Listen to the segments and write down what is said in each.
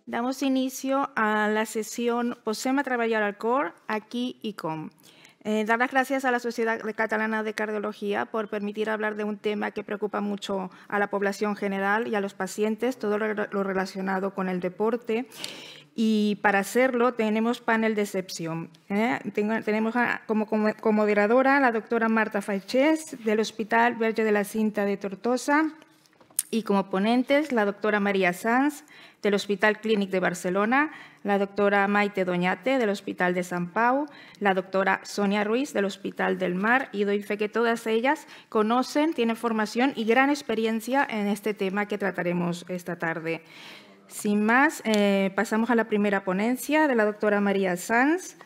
Damos inicio a la sesión Posem a treballar al cor, aquí y com. Dar las gracias a la Sociedad Catalana de Cardiología por permitir hablar de un tema que preocupa mucho a la población general y a los pacientes, todo lo relacionado con el deporte. Y para hacerlo tenemos panel de excepción. Tenemos como moderadora a la doctora Marta Faichés del Hospital Verge de la Cinta de Tortosa y como ponentes la doctora María Sanz del Hospital Clínic de Barcelona, la doctora Maite Doñate del Hospital de Sant Pau, la doctora Sonia Ruiz del Hospital del Mar, y doy fe que todas ellas conocen, tienen formación y gran experiencia en este tema que trataremos esta tarde. Sin más, pasamos a la primera ponencia de la doctora María Sanz,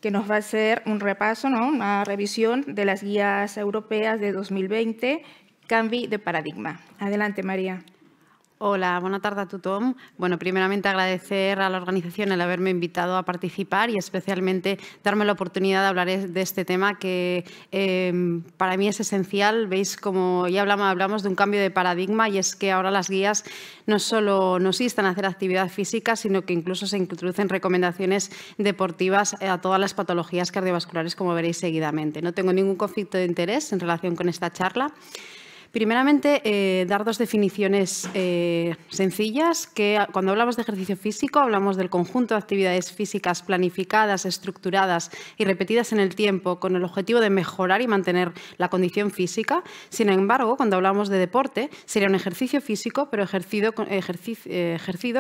que nos va a hacer un repaso, una revisión de las guías europeas de 2020, Canvi de paradigma. Adelante, María. Hola, bona tarda a tothom. Bueno, primeramente agradecer a la organización el haberme invitado a participar y especialmente darme la oportunidad de hablar de este tema que para mí es esencial. Veis, como ya hablamos de un cambio de paradigma, y es que ahora las guías no solo nos instan a hacer actividad física, sino que incluso se introducen recomendaciones deportivas a todas las patologías cardiovasculares, como veréis seguidamente. No tengo ningún conflicto de interés en relación con esta charla. Primeramente, dar dos definiciones sencillas, que cuando hablamos de ejercicio físico hablamos del conjunto de actividades físicas planificadas, estructuradas y repetidas en el tiempo con el objetivo de mejorar y mantener la condición física. Sin embargo, cuando hablamos de deporte, sería un ejercicio físico, pero ejercido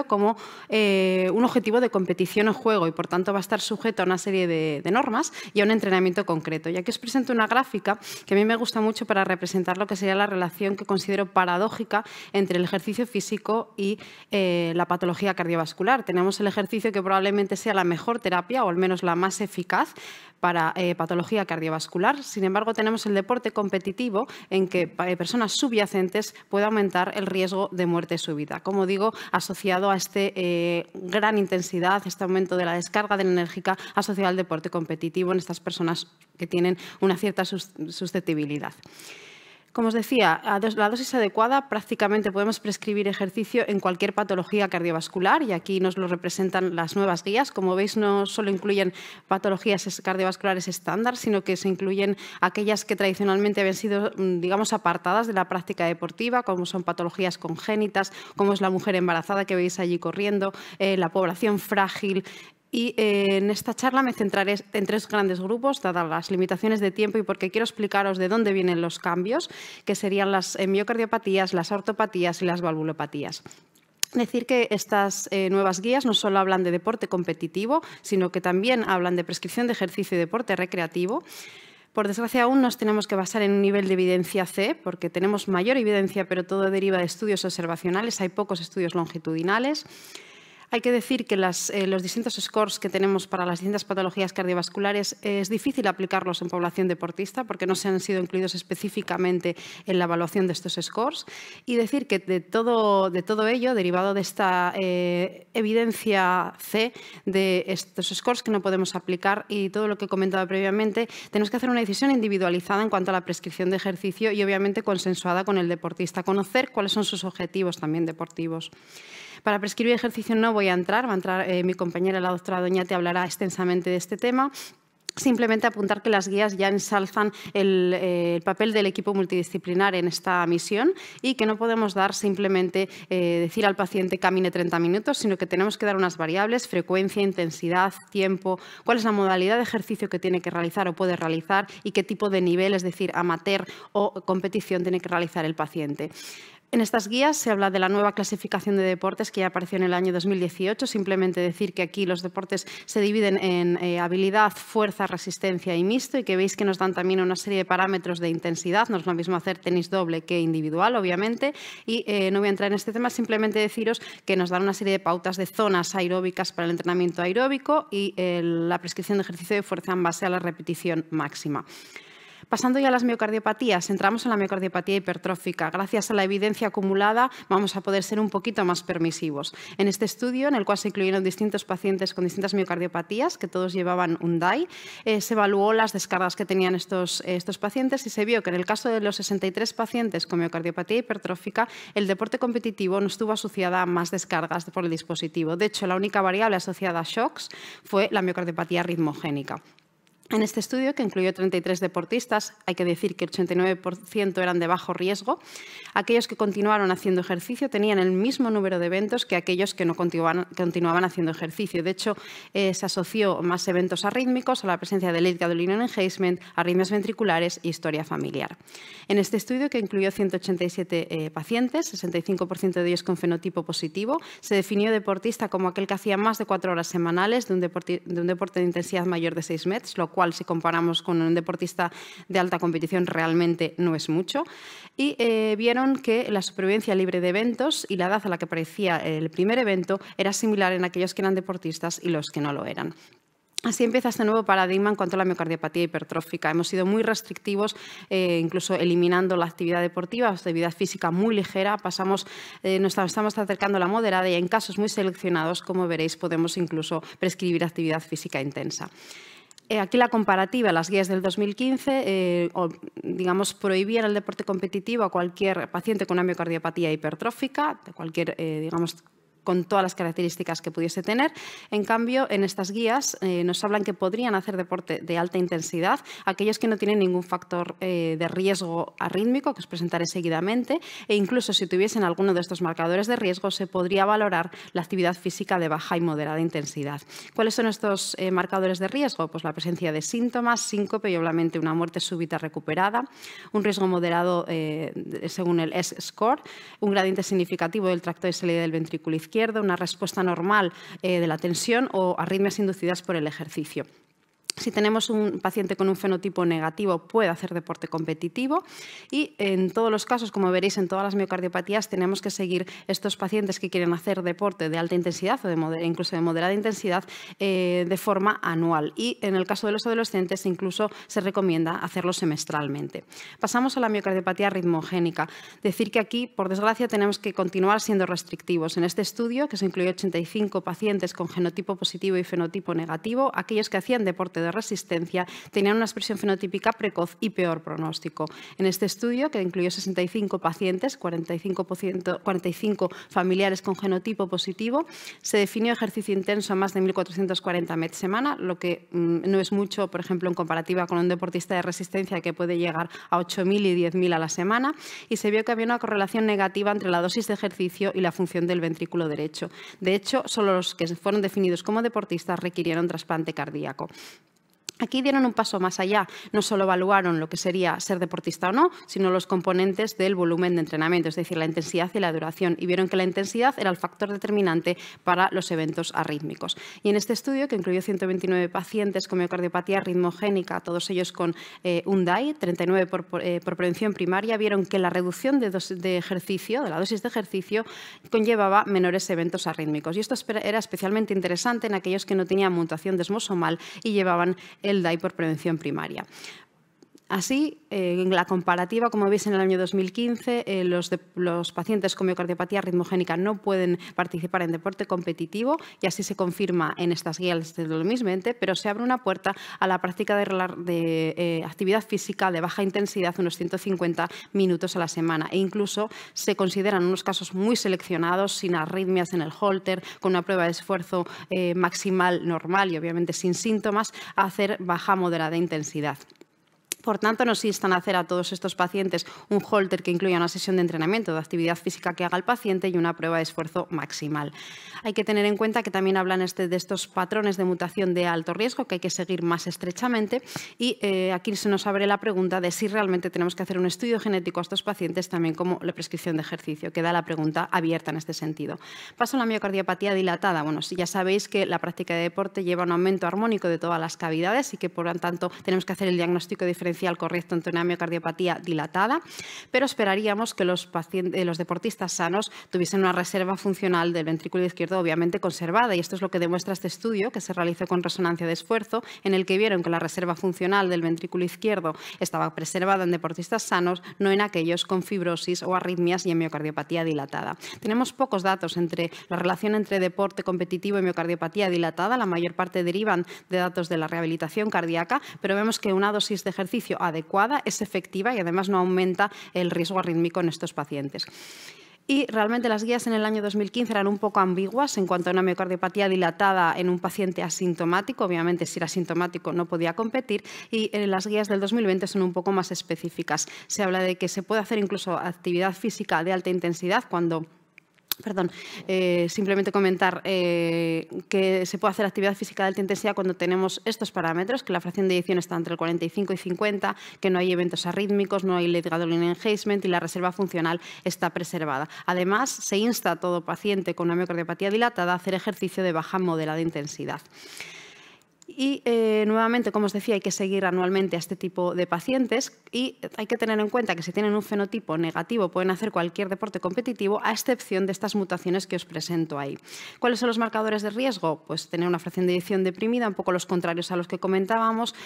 como un objetivo de competición o juego, y por tanto va a estar sujeto a una serie de normas y a un entrenamiento concreto. Y aquí os presento una gráfica que a mí me gusta mucho para representar lo que sería la relación que considero paradójica entre el ejercicio físico y la patología cardiovascular. Tenemos el ejercicio que probablemente sea la mejor terapia, o al menos la más eficaz, para patología cardiovascular. Sin embargo, tenemos el deporte competitivo, en que personas subyacentes puede aumentar el riesgo de muerte súbita. Como digo, asociado a gran intensidad, este aumento de la descarga enérgica asociado al deporte competitivo en estas personas que tienen una cierta susceptibilidad. Como os decía, la dosis adecuada, prácticamente podemos prescribir ejercicio en cualquier patología cardiovascular, y aquí nos lo representan las nuevas guías. Como veis, no solo incluyen patologías cardiovasculares estándar, sino que se incluyen aquellas que tradicionalmente habían sido, digamos, apartadas de la práctica deportiva, como son patologías congénitas, como es la mujer embarazada que veis allí corriendo, la población frágil. Y en esta charla me centraré en tres grandes grupos, dadas las limitaciones de tiempo y porque quiero explicaros de dónde vienen los cambios, que serían las miocardiopatías, las aortopatías y las valvulopatías. Decir que estas nuevas guías no solo hablan de deporte competitivo, sino que también hablan de prescripción de ejercicio y deporte recreativo. Por desgracia, aún nos tenemos que basar en un nivel de evidencia C, porque tenemos mayor evidencia, pero todo deriva de estudios observacionales. Hay pocos estudios longitudinales. Hay que decir que los distintos scores que tenemos para las distintas patologías cardiovasculares es difícil aplicarlos en población deportista, porque no se han sido incluidos específicamente en la evaluación de estos scores. Y decir que de todo ello, derivado de esta evidencia C, de estos scores que no podemos aplicar y todo lo que he comentado previamente, tenemos que hacer una decisión individualizada en cuanto a la prescripción de ejercicio y obviamente consensuada con el deportista, conocer cuáles son sus objetivos también deportivos. Para prescribir ejercicio no voy a entrar, va a entrar mi compañera, la doctora Doñate, hablará extensamente de este tema. Simplemente apuntar que las guías ya ensalzan el papel del equipo multidisciplinar en esta misión, y que no podemos dar simplemente decir al paciente camine 30 minutos, sino que tenemos que dar unas variables: frecuencia, intensidad, tiempo, cuál es la modalidad de ejercicio que tiene que realizar o puede realizar y qué tipo de nivel, es decir, amateur o competición, tiene que realizar el paciente. En estas guías se habla de la nueva clasificación de deportes que ya apareció en el año 2018. Simplemente decir que aquí los deportes se dividen en habilidad, fuerza, resistencia y mixto, y que veis que nos dan también una serie de parámetros de intensidad. No es lo mismo hacer tenis doble que individual, obviamente, y no voy a entrar en este tema, simplemente deciros que nos dan una serie de pautas de zonas aeróbicas para el entrenamiento aeróbico y la prescripción de ejercicio de fuerza en base a la repetición máxima. Pasando ya a las miocardiopatías, entramos en la miocardiopatía hipertrófica. Gracias a la evidencia acumulada vamos a poder ser un poquito más permisivos. En este estudio, en el cual se incluyeron distintos pacientes con distintas miocardiopatías, que todos llevaban un DAI, se evaluó las descargas que tenían estos pacientes y se vio que en el caso de los 63 pacientes con miocardiopatía hipertrófica, el deporte competitivo no estuvo asociada a más descargas por el dispositivo. De hecho, la única variable asociada a shocks fue la miocardiopatía ritmogénica. En este estudio, que incluyó 33 deportistas, hay que decir que el 89% eran de bajo riesgo. Aquellos que continuaron haciendo ejercicio tenían el mismo número de eventos que aquellos que no continuaban haciendo ejercicio. De hecho, se asoció más eventos arrítmicos a la presencia de late gadolinium enhancement, arritmias ventriculares e historia familiar. En este estudio, que incluyó 187 pacientes, 65% de ellos con fenotipo positivo, se definió deportista como aquel que hacía más de 4 horas semanales de un deporte de intensidad mayor de 6 METs, lo cual, si comparamos con un deportista de alta competición, realmente no es mucho. Y vieron que la supervivencia libre de eventos y la edad a la que aparecía el primer evento era similar en aquellos que eran deportistas y los que no lo eran. Así empieza este nuevo paradigma en cuanto a la miocardiopatía hipertrófica. Hemos sido muy restrictivos, incluso eliminando la actividad deportiva, la actividad física muy ligera. Nos estamos acercando a la moderada y en casos muy seleccionados, como veréis, podemos incluso prescribir actividad física intensa. Aquí la comparativa, las guías del 2015, prohibían el deporte competitivo a cualquier paciente con una miocardiopatía hipertrófica, de cualquier, con todas las características que pudiese tener. En cambio, en estas guías nos hablan que podrían hacer deporte de alta intensidad aquellos que no tienen ningún factor de riesgo arrítmico, que os presentaré seguidamente, e incluso si tuviesen alguno de estos marcadores de riesgo, se podría valorar la actividad física de baja y moderada intensidad. ¿Cuáles son estos marcadores de riesgo? Pues la presencia de síntomas, síncope y obviamente una muerte súbita recuperada, un riesgo moderado según el S-score, un gradiente significativo del tracto de salida del ventrículo izquierdo, una respuesta normal de la tensión o arritmias inducidas por el ejercicio. Si tenemos un paciente con un fenotipo negativo, puede hacer deporte competitivo y en todos los casos, como veréis en todas las miocardiopatías, tenemos que seguir estos pacientes que quieren hacer deporte de alta intensidad o incluso de moderada intensidad de forma anual. Y en el caso de los adolescentes incluso se recomienda hacerlo semestralmente. Pasamos a la miocardiopatía ritmogénica. Decir que aquí, por desgracia, tenemos que continuar siendo restrictivos. En este estudio, que se incluyó 85 pacientes con genotipo positivo y fenotipo negativo, aquellos que hacían deporte de resistencia tenían una expresión fenotípica precoz y peor pronóstico. En este estudio, que incluyó 65 pacientes, 45 familiares con genotipo positivo, se definió ejercicio intenso a más de 1.440 MET semana, lo que no es mucho, por ejemplo, en comparativa con un deportista de resistencia que puede llegar a 8.000 y 10.000 a la semana, y se vio que había una correlación negativa entre la dosis de ejercicio y la función del ventrículo derecho. De hecho, solo los que fueron definidos como deportistas requirieron trasplante cardíaco. Aquí dieron un paso más allá, no solo evaluaron lo que sería ser deportista o no, sino los componentes del volumen de entrenamiento, es decir, la intensidad y la duración, y vieron que la intensidad era el factor determinante para los eventos arrítmicos. Y en este estudio, que incluyó 129 pacientes con miocardiopatía ritmogénica, todos ellos con un DAI, 39 por prevención primaria, vieron que la reducción de ejercicio, de la dosis de ejercicio, conllevaba menores eventos arrítmicos. Y esto era especialmente interesante en aquellos que no tenían mutación desmosomal y llevaban el DAI por prevención primaria. Así, en la comparativa, como veis en el año 2015, los pacientes con miocardiopatía ritmogénica no pueden participar en deporte competitivo y así se confirma en estas guías del 2020, pero se abre una puerta a la práctica de actividad física de baja intensidad, unos 150 minutos a la semana, e incluso se consideran unos casos muy seleccionados, sin arritmias en el holter, con una prueba de esfuerzo maximal normal y obviamente sin síntomas, a hacer baja moderada intensidad. Por tanto, nos instan a hacer a todos estos pacientes un holter que incluya una sesión de entrenamiento de actividad física que haga el paciente y una prueba de esfuerzo maximal. Hay que tener en cuenta que también hablan de estos patrones de mutación de alto riesgo que hay que seguir más estrechamente y aquí se nos abre la pregunta de si realmente tenemos que hacer un estudio genético a estos pacientes también como la prescripción de ejercicio. Queda la pregunta abierta en este sentido. Paso a la miocardiopatía dilatada. Bueno, ya sabéis que la práctica de deporte lleva a un aumento armónico de todas las cavidades y que por lo tanto tenemos que hacer el diagnóstico diferencial diferencial correcto ante una miocardiopatía dilatada, pero esperaríamos que los deportistas sanos tuviesen una reserva funcional del ventrículo izquierdo obviamente conservada, y esto es lo que demuestra este estudio que se realizó con resonancia de esfuerzo, en el que vieron que la reserva funcional del ventrículo izquierdo estaba preservada en deportistas sanos, no en aquellos con fibrosis o arritmias y en miocardiopatía dilatada. Tenemos pocos datos entre la relación entre deporte competitivo y miocardiopatía dilatada, la mayor parte derivan de datos de la rehabilitación cardíaca, pero vemos que una dosis de ejercicio adecuada es efectiva y además no aumenta el riesgo arrítmico en estos pacientes. Y realmente las guías en el año 2015 eran un poco ambiguas en cuanto a una miocardiopatía dilatada en un paciente asintomático. Obviamente, si era asintomático no podía competir, y las guías del 2020 son un poco más específicas. Se habla de que se puede hacer incluso actividad física de alta intensidad cuando... simplemente comentar que se puede hacer actividad física de alta intensidad cuando tenemos estos parámetros, que la fracción de eyección está entre el 45 y 50, que no hay eventos arrítmicos, no hay late gadolinium enhancement y la reserva funcional está preservada. Además, se insta a todo paciente con una miocardiopatía dilatada a hacer ejercicio de baja a moderada intensidad. Y nuevamente, como os decía, hay que seguir anualmente a este tipo de pacientes y hay que tener en cuenta que si tienen un fenotipo negativo pueden hacer cualquier deporte competitivo, a excepción de estas mutaciones que os presento ahí. ¿Cuáles son los marcadores de riesgo? Pues tener una fracción de eyección deprimida, un poco los contrarios a los que comentábamos,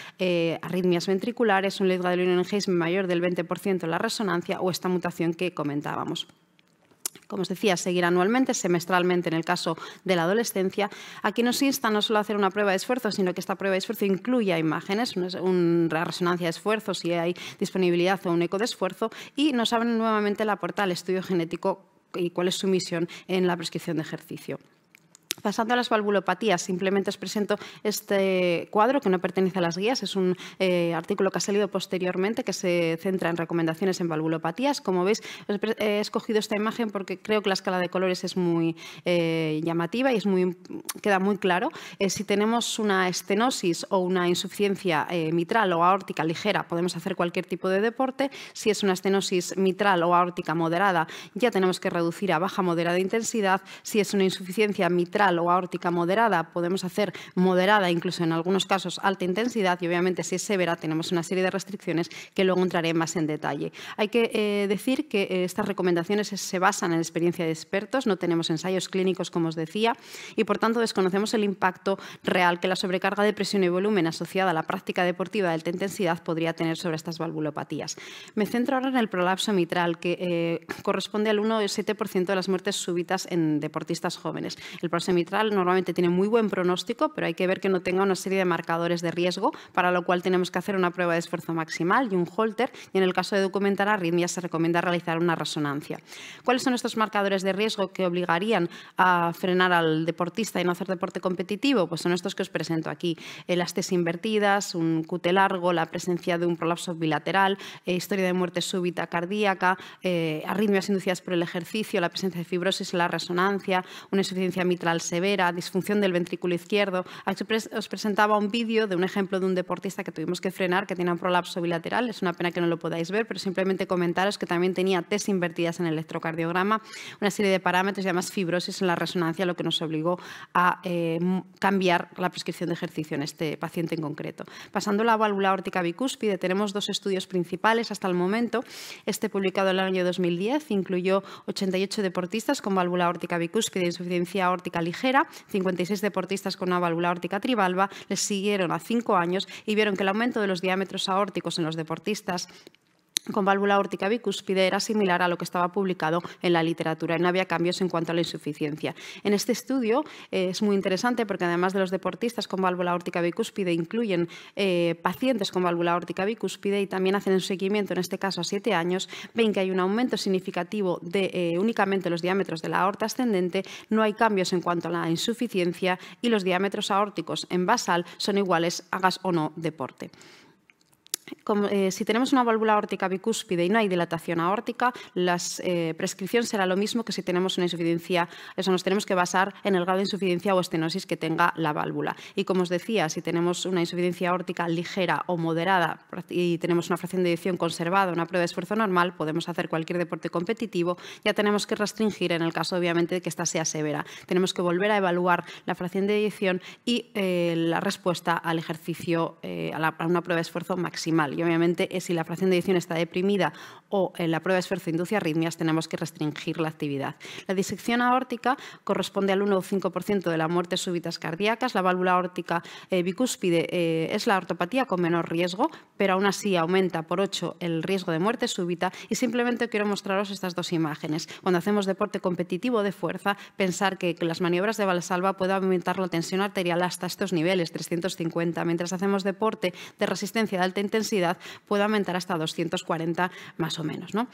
arritmias ventriculares, un late gadolinium enhancement mayor del 20% en la resonancia o esta mutación que comentábamos. Como os decía, seguir anualmente, semestralmente en el caso de la adolescencia. Aquí nos insta no solo a hacer una prueba de esfuerzo, sino que esta prueba de esfuerzo incluya imágenes, una resonancia de esfuerzo si hay disponibilidad o un eco de esfuerzo, y nos abren nuevamente la puerta al estudio genético y cuál es su misión en la prescripción de ejercicio. Pasando a las valvulopatías, simplemente os presento este cuadro que no pertenece a las guías, es un artículo que ha salido posteriormente que se centra en recomendaciones en valvulopatías. Como veis, he escogido esta imagen porque creo que la escala de colores es muy llamativa y queda muy claro. Si tenemos una estenosis o una insuficiencia mitral o aórtica ligera, podemos hacer cualquier tipo de deporte. Si es una estenosis mitral o aórtica moderada, ya tenemos que reducir a baja moderada intensidad. Si es una insuficiencia mitral o aórtica moderada, podemos hacer moderada, incluso en algunos casos alta intensidad, y obviamente si es severa tenemos una serie de restricciones que luego entraré más en detalle. Hay que decir que estas recomendaciones se basan en experiencia de expertos, no tenemos ensayos clínicos como os decía, y por tanto desconocemos el impacto real que la sobrecarga de presión y volumen asociada a la práctica deportiva de alta intensidad podría tener sobre estas valvulopatías. Me centro ahora en el prolapso mitral, que corresponde al 1,7% de las muertes súbitas en deportistas jóvenes. El prolapso mitral normalmente tiene muy buen pronóstico, pero hay que ver que no tenga una serie de marcadores de riesgo, para lo cual tenemos que hacer una prueba de esfuerzo maximal y un Holter, y en el caso de documentar arritmias se recomienda realizar una resonancia. ¿Cuáles son estos marcadores de riesgo que obligarían a frenar al deportista y no hacer deporte competitivo? Pues son estos que os presento aquí: las T's invertidas, un QT largo, la presencia de un prolapso bilateral, historia de muerte súbita cardíaca, arritmias inducidas por el ejercicio, la presencia de fibrosis en la resonancia, una insuficiencia mitral severa, disfunción del ventrículo izquierdo. Aquí os presentaba un vídeo de un ejemplo de un deportista que tuvimos que frenar, que tenía un prolapso bilateral. Es una pena que no lo podáis ver, pero simplemente comentaros que también tenía T's invertidas en el electrocardiograma, una serie de parámetros y además fibrosis en la resonancia, lo que nos obligó a cambiar la prescripción de ejercicio en este paciente en concreto. Pasando a la válvula aórtica bicúspide, tenemos dos estudios principales hasta el momento. Este, publicado en el año 2010, incluyó 88 deportistas con válvula aórtica bicúspide e insuficiencia aórtica ligera, 56 deportistas con una válvula aórtica trivalva. Les siguieron a 5 años y vieron que el aumento de los diámetros aórticos en los deportistas con válvula aórtica bicúspide era similar a lo que estaba publicado en la literatura y no había cambios en cuanto a la insuficiencia. En este estudio es muy interesante porque además de los deportistas con válvula aórtica bicúspide incluyen pacientes con válvula aórtica bicúspide y también hacen un seguimiento, en este caso a 7 años, ven que hay un aumento significativo de únicamente los diámetros de la aorta ascendente, no hay cambios en cuanto a la insuficiencia y los diámetros aórticos en basal son iguales hagas o no deporte. Si tenemos una válvula aórtica bicúspide y no hay dilatación aórtica, la prescripción será lo mismo que si tenemos una insuficiencia. Eso nos tenemos que basar en el grado de insuficiencia o estenosis que tenga la válvula. Y como os decía, si tenemos una insuficiencia aórtica ligera o moderada y tenemos una fracción de eyección conservada, una prueba de esfuerzo normal, podemos hacer cualquier deporte competitivo. Ya tenemos que restringir en el caso, obviamente, de que esta sea severa. Tenemos que volver a evaluar la fracción de eyección y la respuesta al ejercicio, a una prueba de esfuerzo maximal. optimal. Y obviamente, si la fracción de eyección está deprimida o la prueba de esfuerzo induce arritmias, tenemos que restringir la actividad. La disección aórtica corresponde al 1 o 5% de las muertes súbitas cardíacas. La válvula aórtica bicúspide es la ortopatía con menor riesgo, pero aún así aumenta por 8 el riesgo de muerte súbita. Y simplemente quiero mostraros estas dos imágenes. Cuando hacemos deporte competitivo de fuerza, pensar que las maniobras de Valsalva pueden aumentar la tensión arterial hasta estos niveles, 350. Mientras hacemos deporte de resistencia de alta intensidad, puede aumentar hasta 240 más o menos, ¿no?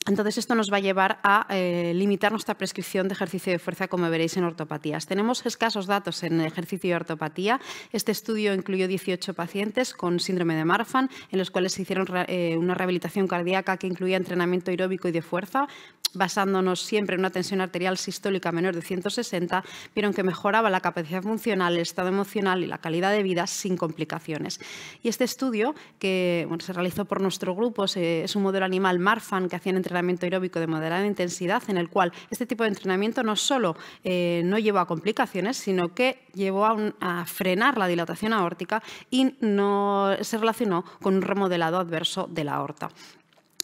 Entonces, esto nos va a llevar a limitar nuestra prescripción de ejercicio de fuerza, como veréis en ortopatías. Tenemos escasos datos en ejercicio y ortopatía. Este estudio incluyó 18 pacientes con síndrome de Marfan, en los cuales se hicieron una rehabilitación cardíaca que incluía entrenamiento aeróbico y de fuerza, basándonos siempre en una tensión arterial sistólica menor de 160, vieron que mejoraba la capacidad funcional, el estado emocional y la calidad de vida sin complicaciones. Y este estudio, que se realizó por nuestro grupo, es un modelo animal Marfan que hacían entrenamiento aeróbico de moderada intensidad, en el cual este tipo de entrenamiento no solo no llevó a complicaciones, sino que llevó a frenar la dilatación aórtica y no se relacionó con un remodelado adverso de la aorta.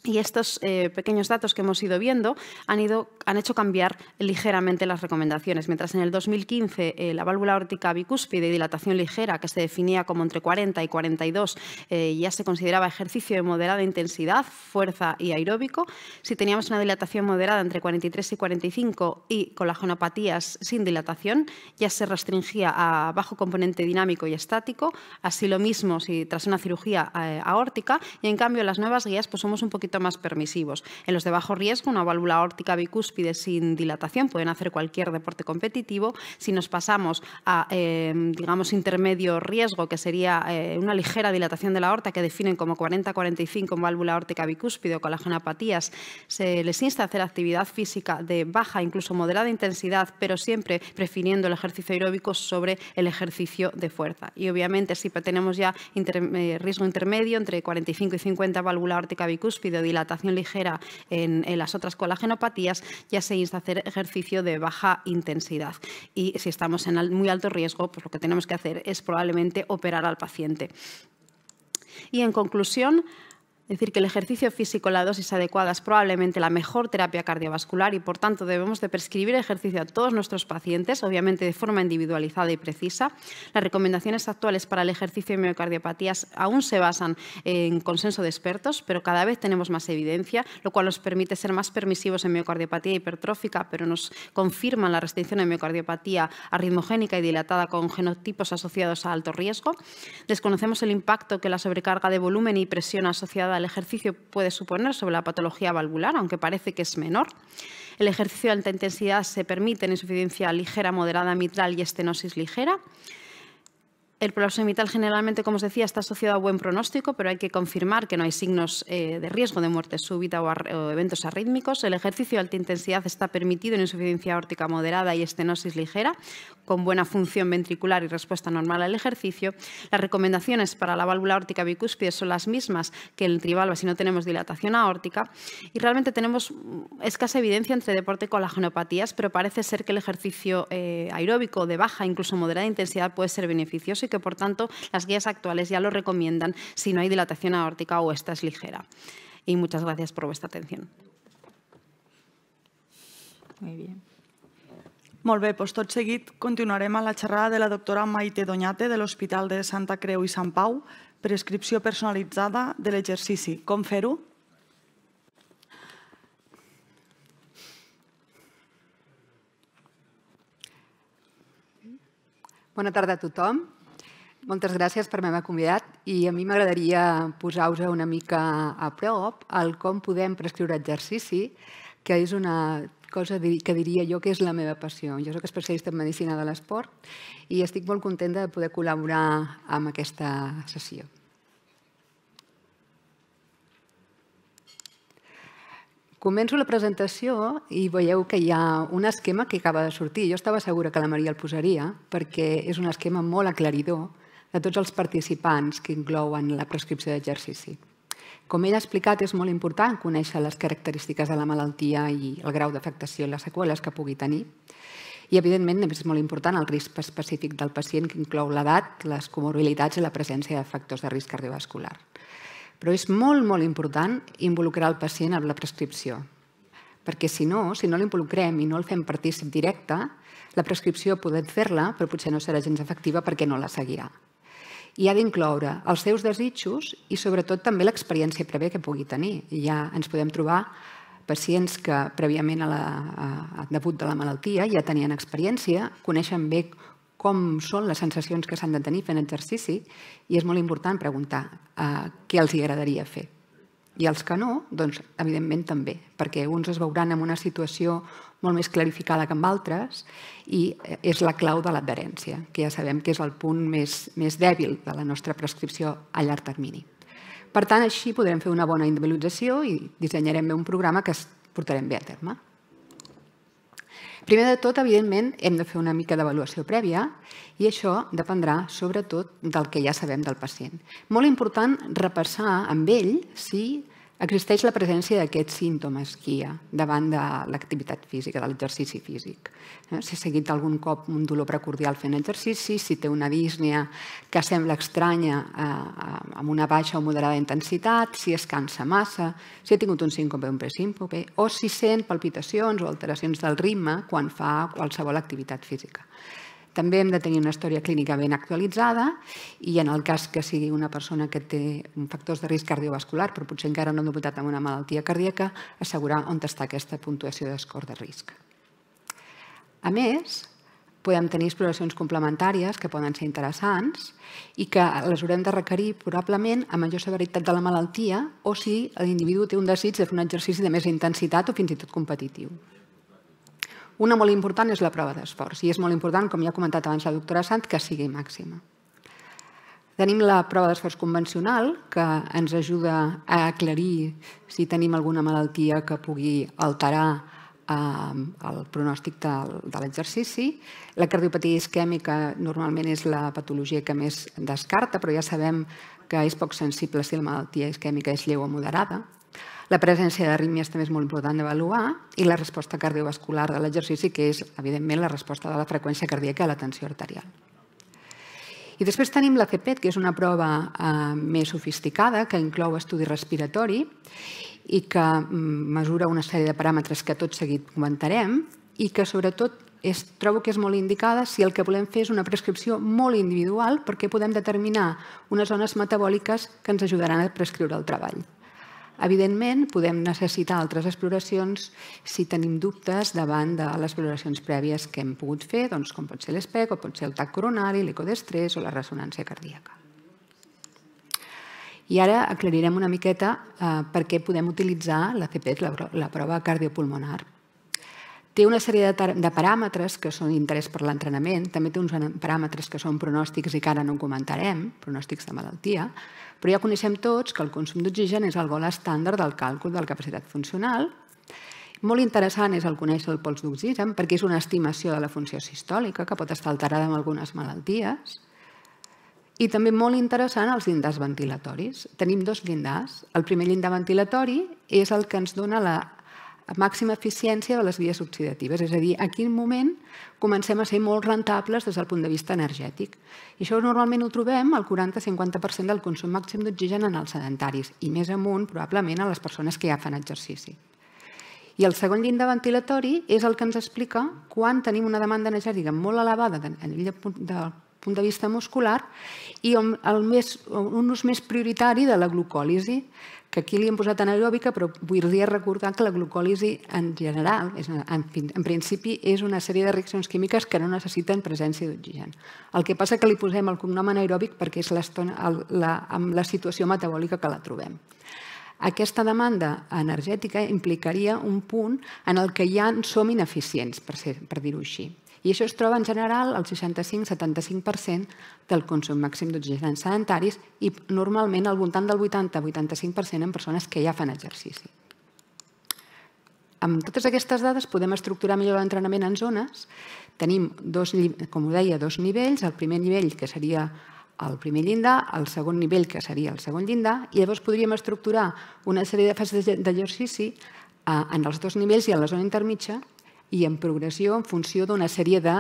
Y estos pequeños datos que hemos ido viendo han hecho cambiar ligeramente las recomendaciones. Mientras en el 2015 la válvula aórtica bicúspide y dilatación ligera, que se definía como entre 40 y 42, ya se consideraba ejercicio de moderada intensidad, fuerza y aeróbico. Si teníamos una dilatación moderada entre 43 y 45 y colagenopatías sin dilatación, ya se restringía a bajo componente dinámico y estático. Así lo mismo si tras una cirugía aórtica. Y en cambio, en las nuevas guías pues somos un poquito más permisivos. En los de bajo riesgo, una válvula aórtica bicúspide sin dilatación, pueden hacer cualquier deporte competitivo. Si nos pasamos a, digamos, intermedio riesgo, que sería una ligera dilatación de la aorta, que definen como 40-45 en válvula aórtica bicúspide o colagenopatías, se les insta a hacer actividad física de baja, incluso moderada intensidad, pero siempre prefiriendo el ejercicio aeróbico sobre el ejercicio de fuerza. Y obviamente, si tenemos ya riesgo intermedio, entre 45 y 50 válvula aórtica bicúspide, dilatación ligera en las otras colagenopatías, ya se insta a hacer ejercicio de baja intensidad. Y si estamos en muy alto riesgo, pues lo que tenemos que hacer es probablemente operar al paciente. Y en conclusión, decir que el ejercicio físico, la dosis adecuada, es probablemente la mejor terapia cardiovascular y, por tanto, debemos de prescribir ejercicio a todos nuestros pacientes, obviamente de forma individualizada y precisa. Las recomendaciones actuales para el ejercicio de miocardiopatías aún se basan en consenso de expertos, pero cada vez tenemos más evidencia, lo cual nos permite ser más permisivos en miocardiopatía hipertrófica, pero nos confirman la restricción de miocardiopatía arritmogénica y dilatada con genotipos asociados a alto riesgo. Desconocemos el impacto que la sobrecarga de volumen y presión asociada al ejercicio puede suponer sobre la patología valvular, aunque parece que es menor. El ejercicio de alta intensidad se permite en insuficiencia ligera, moderada mitral y estenosis ligera. El prolapso mitral generalmente, como os decía, está asociado a buen pronóstico, pero hay que confirmar que no hay signos de riesgo de muerte súbita o eventos arrítmicos. El ejercicio de alta intensidad está permitido en insuficiencia aórtica moderada y estenosis ligera, con buena función ventricular y respuesta normal al ejercicio. Las recomendaciones para la válvula aórtica bicúspide son las mismas que el trivalva si no tenemos dilatación aórtica. Y realmente tenemos escasa evidencia entre deporte y colagenopatías, pero parece ser que el ejercicio aeróbico de baja, incluso moderada intensidad, puede ser beneficioso y que, por tanto, las guías actuales ya lo recomiendan si no hay dilatación aórtica o esta es ligera. Y muchas gracias por vuestra atención. Muy bien. Molt bé, doncs tot seguit continuarem a la xerrada de la doctora Maite Doñate de l'Hospital de Santa Creu i Sant Pau, prescripció personalitzada de l'exercici. Com fer-ho? Bona tarda a tothom. Moltes gràcies per m'haver convidat i a mi m'agradaria posar-vos una mica a prop el com podem prescriure exercici, que és una cosa que diria jo que és la meva passió. Jo soc especialista en medicina de l'esport i estic molt contenta de poder col·laborar amb aquesta sessió. Començo la presentació i veieu que hi ha un esquema que acaba de sortir. Jo estava segura que la Maria el posaria perquè és un esquema molt aclaridor de tots els participants que inclouen la prescripció d'exercici. Com ella ha explicat, és molt important conèixer les característiques de la malaltia i el grau d'afectació i les seqüeles que pugui tenir. I, evidentment, és molt important el risc específic del pacient, que inclou l'edat, les comorbilitats i la presència de factors de risc cardiovascular. Però és molt, molt important involucrar el pacient en la prescripció, perquè si no l'involucrem i no el fem partícip directe, la prescripció podem fer-la, però potser no serà gens efectiva perquè no la seguirà. I ha d'incloure els seus desitjos i sobretot també l'experiència prèvia que pugui tenir. Ja ens podem trobar pacients que prèviament al debut de la malaltia ja tenien experiència, coneixen bé com són les sensacions que s'han de tenir fent exercici i és molt important preguntar què els agradaria fer. I els que no, doncs, evidentment també, perquè uns es veuran en una situació molt més clarificada que amb altres i és la clau de l'adherència, que ja sabem que és el punt més dèbil de la nostra prescripció a llarg termini. Per tant, així podrem fer una bona individualització i dissenyarem bé un programa que portarem bé a terme. Primer de tot, evidentment, hem de fer una mica d'avaluació prèvia i això dependrà sobretot del que ja sabem del pacient. Molt important repassar amb ell si existeix la presència d'aquests símptomes que hi ha davant de l'activitat física, de l'exercici físic. Si ha seguit algun cop un dolor precordial fent exercici, si té una dísnia que sembla estranya amb una baixa o moderada intensitat, si es cansa massa, si ha tingut un síncope o un presíncope, o si sent palpitacions o alteracions del ritme quan fa qualsevol activitat física. També hem de tenir una història clínica ben actualitzada i en el cas que sigui una persona que té factors de risc cardiovascular, però potser encara no hem debutat amb una malaltia cardíaca, assegurar on està aquesta puntuació d'escore de risc. A més, podem tenir exploracions complementàries que poden ser interessants i que les haurem de requerir probablement a major severitat de la malaltia o si l'individu té un desig de fer un exercici de més intensitat o fins i tot competitiu. Una molt important és la prova d'esforç i és molt important, com ja ha comentat abans la doctora Sant, que sigui màxima. Tenim la prova d'esforç convencional, que ens ajuda a aclarir si tenim alguna malaltia que pugui alterar el pronòstic de l'exercici. La cardiopatia isquèmica normalment és la patologia que més descarta, però ja sabem que és poc sensible si la malaltia isquèmica és lleu o moderada. La presència d'arrítmies també és molt important d'avaluar i la resposta cardiovascular de l'exercici, que és, evidentment, la resposta de la freqüència cardíaca a la tensió arterial. I després tenim la CPET, que és una prova més sofisticada, que inclou estudi respiratori i que mesura una sèrie de paràmetres que tot seguit comentarem i que, sobretot, trobo que és molt indicada si el que volem fer és una prescripció molt individual perquè podem determinar unes zones metabòliques que ens ajudaran a prescriure el treball. Evidentment, podem necessitar altres exploracions si tenim dubtes davant de les exploracions prèvies que hem pogut fer, com pot ser l'ESPEC, o pot ser el TAC coronari, l'eco d'estrès o la ressonància cardíaca. I ara aclarirem una miqueta per què podem utilitzar la CPET, la prova cardiopulmonar. Té una sèrie de paràmetres que són d'interès per l'entrenament, també té uns paràmetres que són pronòstics i que ara no comentarem, pronòstics de malaltia, però ja coneixem tots que el consum d'oxigen és el gol estàndard del càlcul de la capacitat funcional. Molt interessant és el conèixer el pols d'oxigen perquè és una estimació de la funció sistòlica que pot estar alterada en algunes malalties. I també molt interessant els llindars ventilatoris. Tenim dos llindars. El primer llindar ventilatori és el que ens dona la màxima eficiència de les vies oxidatives, és a dir, a quin moment comencem a ser molt rentables des del punt de vista energètic. I això normalment ho trobem al 40-50% del consum màxim d'oxigen en els sedentaris i més amunt, probablement, a les persones que ja fan exercici. I el segon llindar ventilatori és el que ens explica quan tenim una demanda energètica molt elevada del punt de vista muscular i un ús més prioritari de la glucòlisi, que aquí li hem posat anaeròbica, però voldria recordar que la glucòlisi en general, en principi, és una sèrie de reaccions químiques que no necessiten presència d'oxigen. El que passa que li posem el cognom anaeròbic perquè és amb la situació metabòlica que la trobem. Aquesta demanda energètica implicaria un punt en el que ja som ineficients, per dir-ho així. I això es troba en general al 65-75% del consum màxim d'oxigen sedentaris i normalment al voltant del 80-85% en persones que ja fan exercici. Amb totes aquestes dades podem estructurar millor l'entrenament en zones. Tenim, com ho deia, dos nivells. El primer nivell, que seria el primer llindar, el segon nivell, que seria el segon llindar, i llavors podríem estructurar una sèrie de fases d'exercici en els dos nivells i en la zona intermitja i en progressió en funció d'una sèrie de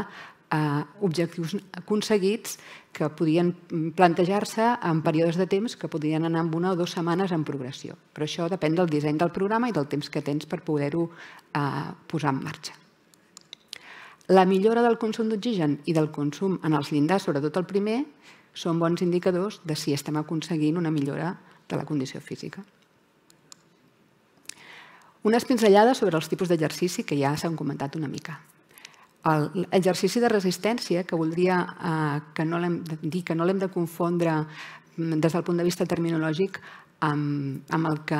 objectius aconseguits que podien plantejar-se en períodes de temps que podien anar en 1 o 2 setmanes en progressió. Però això depèn del disseny del programa i del temps que tens per poder-ho posar en marxa. La millora del consum d'oxigen i del consum en els llindars, sobretot el primer, són bons indicadors de si estem aconseguint una millora de la condició física. Unes pinzellades sobre els tipus d'exercici que ja s'han comentat una mica. L'exercici de resistència, que voldria dir que no l'hem de confondre des del punt de vista terminològic amb el que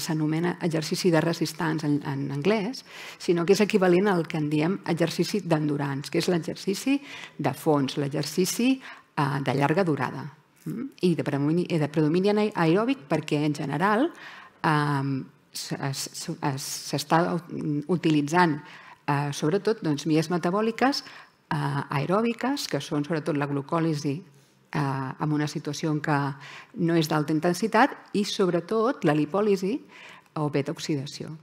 s'anomena exercici de resistance en anglès, sinó que és equivalent al que en diem exercici d'endurance, que és l'exercici de fons, l'exercici de llarga durada i de predomini aeròbic, perquè en general s'està utilitzant sobretot vies metabòliques aeròbiques, que són sobretot la glucòlisi en una situació en què no és d'alta intensitat i sobretot la lipòlisi o beta-oxidació.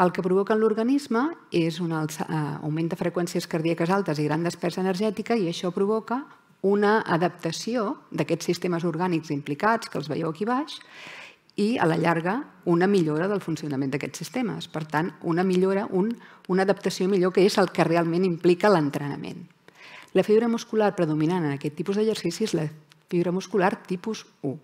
El que provoca en l'organisme és un augment de freqüències cardíaques altes i gran despesa energètica i això provoca una adaptació d'aquests sistemes orgànics implicats, que els veieu aquí baix, i a la llarga una millora del funcionament d'aquests sistemes. Per tant, una millora, una adaptació millor, que és el que realment implica l'entrenament. La fibra muscular predominant en aquest tipus d'exercici és la fibra muscular tipus 1.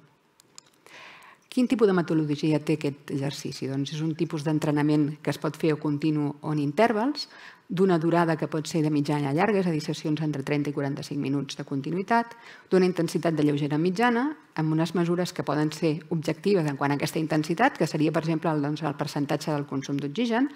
Quin tipus de metodologia té aquest exercici? Doncs és un tipus d'entrenament que es pot fer o continu o en intervals, d'una durada que pot ser de mitjana a llarga, és a dir, sessions entre 30 i 45 minuts de continuïtat, d'una intensitat de lleugera mitjana, amb unes mesures que poden ser objectives en quant a aquesta intensitat, que seria, per exemple, el percentatge del consum d'oxigen,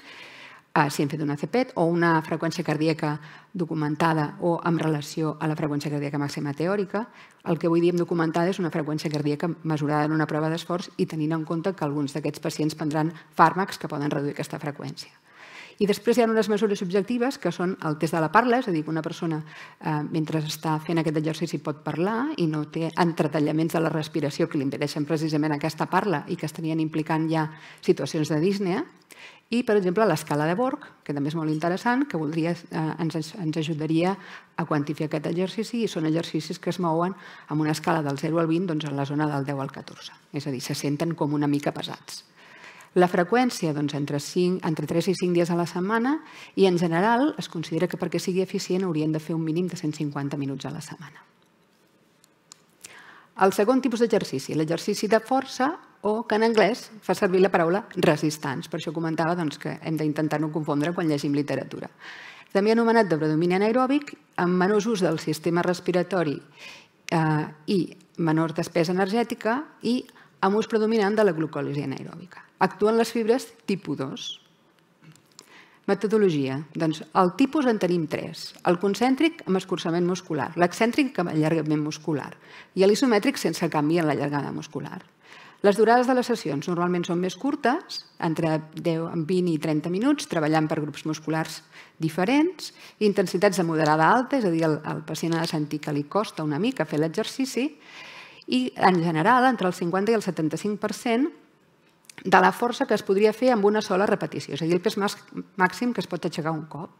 si hem fet una CPET, o una freqüència cardíaca documentada o en relació a la freqüència cardíaca màxima teòrica. El que vull dir amb documentada és una freqüència cardíaca mesurada en una prova d'esforç i tenint en compte que alguns d'aquests pacients prendran fàrmacs que poden reduir aquesta freqüència. I després hi ha unes mesures objectives que són el test de la parla, és a dir, que una persona mentre està fent aquest exercici pot parlar i no té entretallaments de la respiració que li impedeixen precisament aquesta parla i que estarien implicant ja situacions de dísnea. I, per exemple, l'escala de Borg, que també és molt interessant, que ens ajudaria a quantificar aquest exercici, i són exercicis que es mouen amb una escala del 0 al 20 a la zona del 10 al 14. És a dir, se senten com una mica pesats. La freqüència entre 3 i 5 dies a la setmana i, en general, es considera que perquè sigui eficient haurien de fer un mínim de 150 minuts a la setmana. El segon tipus d'exercici, l'exercici de força, o que en anglès fa servir la paraula resistance. Per això comentava que hem d'intentar no confondre quan llegim literatura. També anomenat de predomini anaeròbic, amb menor ús del sistema respiratori i menor despesa energètica i amb ús predominant de la glucòlisi anaeròbica. Actuen les fibres tipus 2. Metodologia. Doncs el tipus en tenim 3. El concèntric amb escurçament muscular, l'excèntric amb allargament muscular i l'isomètric sense canvi en la llargada muscular. Les durades de les sessions normalment són més curtes, entre 20 i 30 minuts, treballant per grups musculars diferents, intensitats de moderada a alta, és a dir, el pacient ha de sentir que li costa una mica fer l'exercici, i en general entre el 50 i el 75% de la força que es podria fer amb una sola repetició, és a dir, el pes màxim que es pot aixecar un cop.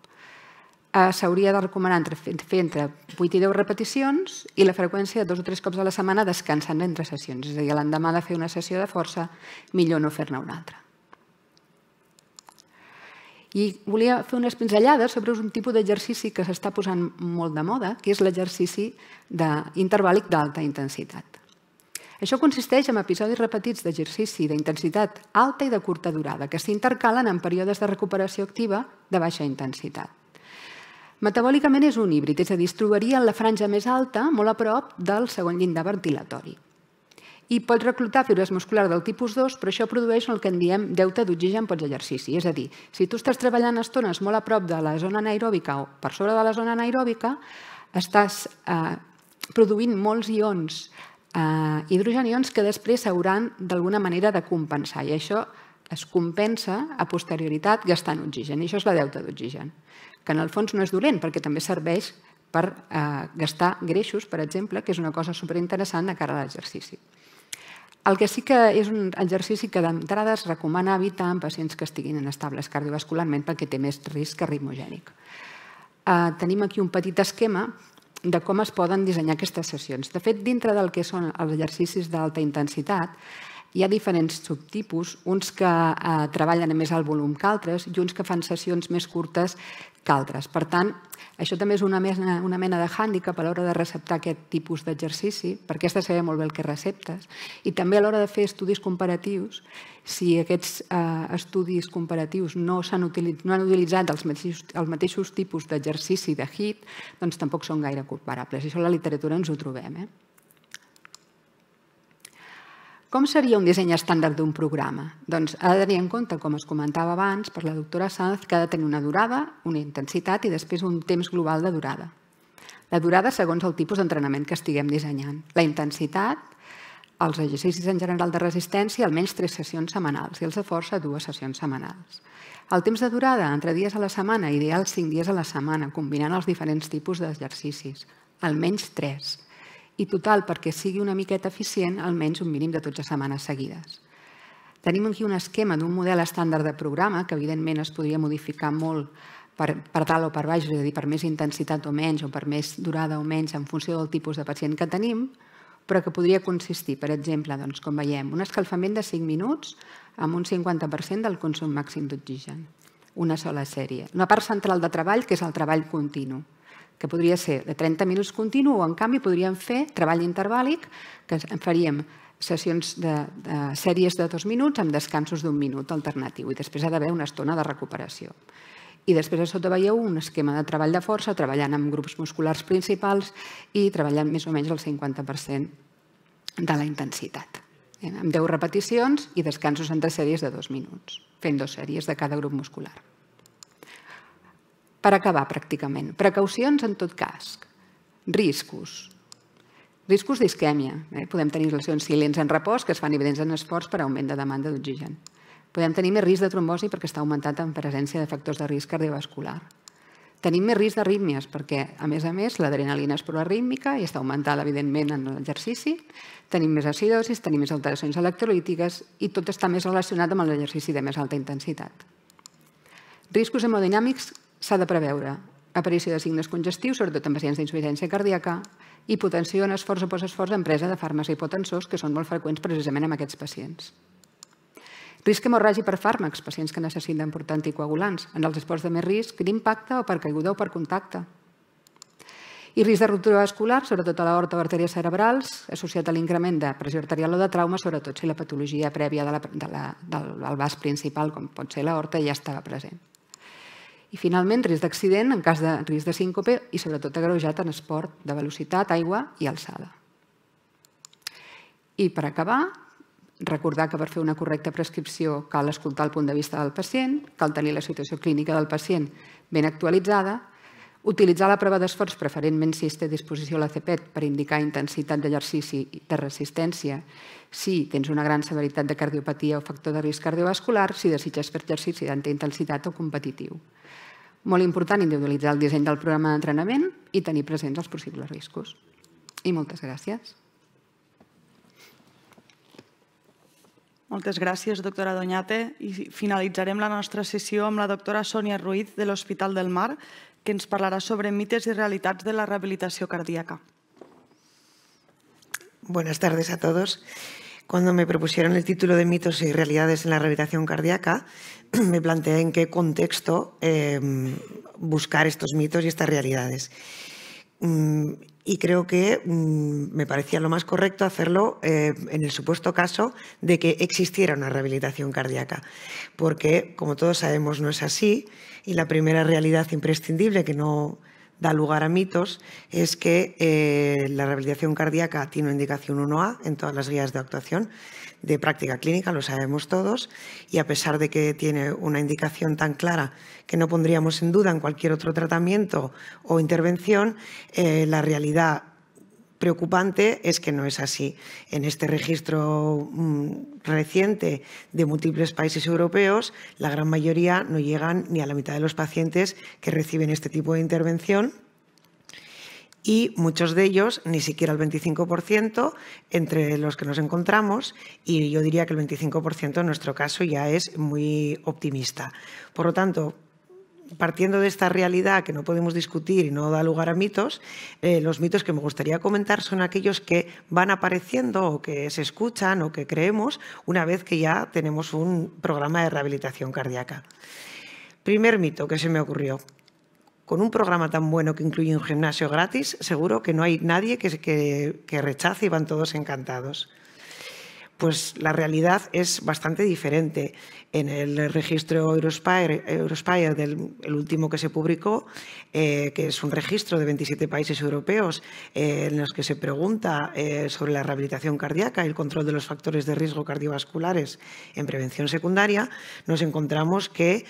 S'hauria de recomanar fer entre 8 i 10 repeticions i la freqüència de 2 o 3 cops a la setmana descansant entre sessions. És a dir, l'endemà de fer una sessió de força, millor no fer-ne una altra. I volia fer unes pinzellades sobre un tipus d'exercici que s'està posant molt de moda, que és l'exercici intervàl·lic d'alta intensitat. Això consisteix en episodis repetits d'exercici d'intensitat alta i de curta durada, que s'intercalen en períodes de recuperació activa de baixa intensitat. Metabòlicament és un híbrid, és a dir, es trobaria en la franja més alta, molt a prop del segon llindar ventilatori. I pot reclutar fibres musculars del tipus 2, però això produeix el que en diem deute d'oxigen post-exercici. És a dir, si tu estàs treballant estones molt a prop de la zona anaeròbica o per sobre de la zona anaeròbica, estàs produint molts ions hidrogenions que després s'hauran d'alguna manera de compensar. I això es compensa a posterioritat gastant oxigen. I això és la deuta d'oxigen, que en el fons no és dolent, perquè també serveix per gastar greixos, per exemple, que és una cosa superinteressant de cara a l'exercici. El que sí que és un exercici que d'entrada es recomana evitar en pacients que estiguin inestables cardiovascularment perquè té més risc arritmogènic. tenim aquí un petit esquema de com es poden dissenyar aquestes sessions. De fet, dintre del que són els exercicis d'alta intensitat, hi ha diferents subtipus, uns que treballen a més alt volum que altres i uns que fan sessions més curtes que altres. Per tant, això també és una mena de hàndicap a l'hora de receptar aquest tipus d'exercici, perquè has de saber molt bé el que receptes, i també a l'hora de fer estudis comparatius, si aquests estudis comparatius no han utilitzat els mateixos tipus d'exercici de HIIT, doncs tampoc són gaire comparables. I això a la literatura ens ho trobem. Com seria un disseny estàndard d'un programa? Doncs ha de tenir en compte, com es comentava abans per la doctora Sanz, que ha de tenir una durada, una intensitat i després un temps global de durada. La durada segons el tipus d'entrenament que estiguem dissenyant. La intensitat, els exercicis en general de resistència, almenys 3 sessions setmanals i els de força 2 sessions setmanals. El temps de durada, entre dies a la setmana, ideal 5 dies a la setmana, combinant els diferents tipus d'exercicis, almenys 3. I total, perquè sigui una miqueta eficient, almenys un mínim de 12 setmanes seguides. Tenim aquí un esquema d'un model estàndard de programa, que evidentment es podria modificar molt per dalt o per baix, és a dir, per més intensitat o menys, o per més durada o menys, en funció del tipus de pacient que tenim, però que podria consistir, per exemple, com veiem, un escalfament de 5 minuts amb un 50% del consum màxim d'oxigen. Una sola sèrie. Una part central de treball, que és el treball continu, que podria ser de 30 minuts continu o, en canvi, podríem fer treball intervàl·lic, que faríem sessions de sèries de 2 minuts amb descansos d'1 minut alternatiu i després ha d'haver una estona de recuperació. I després a sota veieu un esquema de treball de força, treballant amb grups musculars principals i treballant més o menys el 50% de la intensitat. Amb 10 repeticions i descansos entre sèries de 2 minuts, fent 2 sèries de cada grup muscular. Per acabar, pràcticament, precaucions en tot cas. Riscos. Riscos d'isquèmia. Podem tenir lesions silents en repòs que es fan evidents en esforç per augment de demanda d'oxigen. Podem tenir més risc de trombosi perquè està augmentat en presència de factors de risc cardiovascular. Tenim més risc d'arrítmies perquè, a més, l'adrenalina és proarrítmica i està augmentada, evidentment, en l'exercici. Tenim més acidosis, tenim més alteracions electrolítiques i tot està més relacionat amb l'exercici de més alta intensitat. Riscos hemodinàmics s'ha de preveure aparició de signes congestius, sobretot en pacients d'insuficiència cardíaca, hipotensió en esforç o posesforç en presa de fàrmacs hipotensors, que són molt freqüents precisament en aquests pacients. Risc hemorràgic per fàrmacs, pacients que necessiten portar anticoagulants, en els esports de més risc d'impacte o per caiguda o per contacte. I risc de ruptura vascular, sobretot a l'aorta o artèries cerebrals, associat a l'increment de pressió arterial o de trauma, sobretot si la patologia prèvia del vas principal, com pot ser l'aorta, ja estava present. I finalment, risc d'accident en cas de risc de síncope i sobretot agreujat en esport de velocitat, aigua i alçada. I per acabar, recordar que per fer una correcta prescripció cal escoltar el punt de vista del pacient, cal tenir la situació clínica del pacient ben actualitzada, utilitzar la prova d'esforç preferentment si es té a disposició la CPET per indicar intensitat d'exercici de resistència, si tens una gran severitat de cardiopatia o factor de risc cardiovascular, si desitges fer exercici d'alta intensitat o competitiu. Molt important individualitzar el disseny del programa d'entrenament i tenir presents els possibles riscos. I moltes gràcies. Moltes gràcies, doctora Doñate. I finalitzarem la nostra sessió amb la doctora Sònia Ruiz de l'Hospital del Mar, que ens parlarà sobre mites y realidades de la rehabilitación cardíaca. Buenas tardes a todos. Cuando me propusieron el título de mitos y realidades en la rehabilitación cardíaca, me planteé en qué contexto buscar estos mitos y estas realidades. Y creo que me parecía lo más correcto hacerlo en el supuesto caso de que existiera una rehabilitación cardíaca, porque, como todos sabemos, no es así, y la primera realidad imprescindible que no da lugar a mitos es que la rehabilitación cardíaca tiene una indicación 1A en todas las guías de actuación de práctica clínica, lo sabemos todos, y a pesar de que tiene una indicación tan clara que no pondríamos en duda en cualquier otro tratamiento o intervención, la realidad preocupante es que no es así. En este registro reciente de múltiples países europeos, la gran mayoría no llegan ni a la mitad de los pacientes que reciben este tipo de intervención y muchos de ellos, ni siquiera el 25% entre los que nos encontramos, y yo diría que el 25% en nuestro caso ya es muy optimista. Por lo tanto, partiendo de esta realidad que no podemos discutir y no da lugar a mitos, los mitos que me gustaría comentar son aquellos que van apareciendo o que se escuchan o que creemos una vez que ya tenemos un programa de rehabilitación cardíaca. Primer mito que se me ocurrió. Con un programa tan bueno que incluye un gimnasio gratis, seguro que no hay nadie que rechace y van todos encantados. Pues la realidad es bastante diferente. En el registro Eurospire, el último que se publicó, que es un registro de 27 países europeos en los que se pregunta sobre la rehabilitación cardíaca y el control de los factores de riesgo cardiovasculares en prevención secundaria, nos encontramos que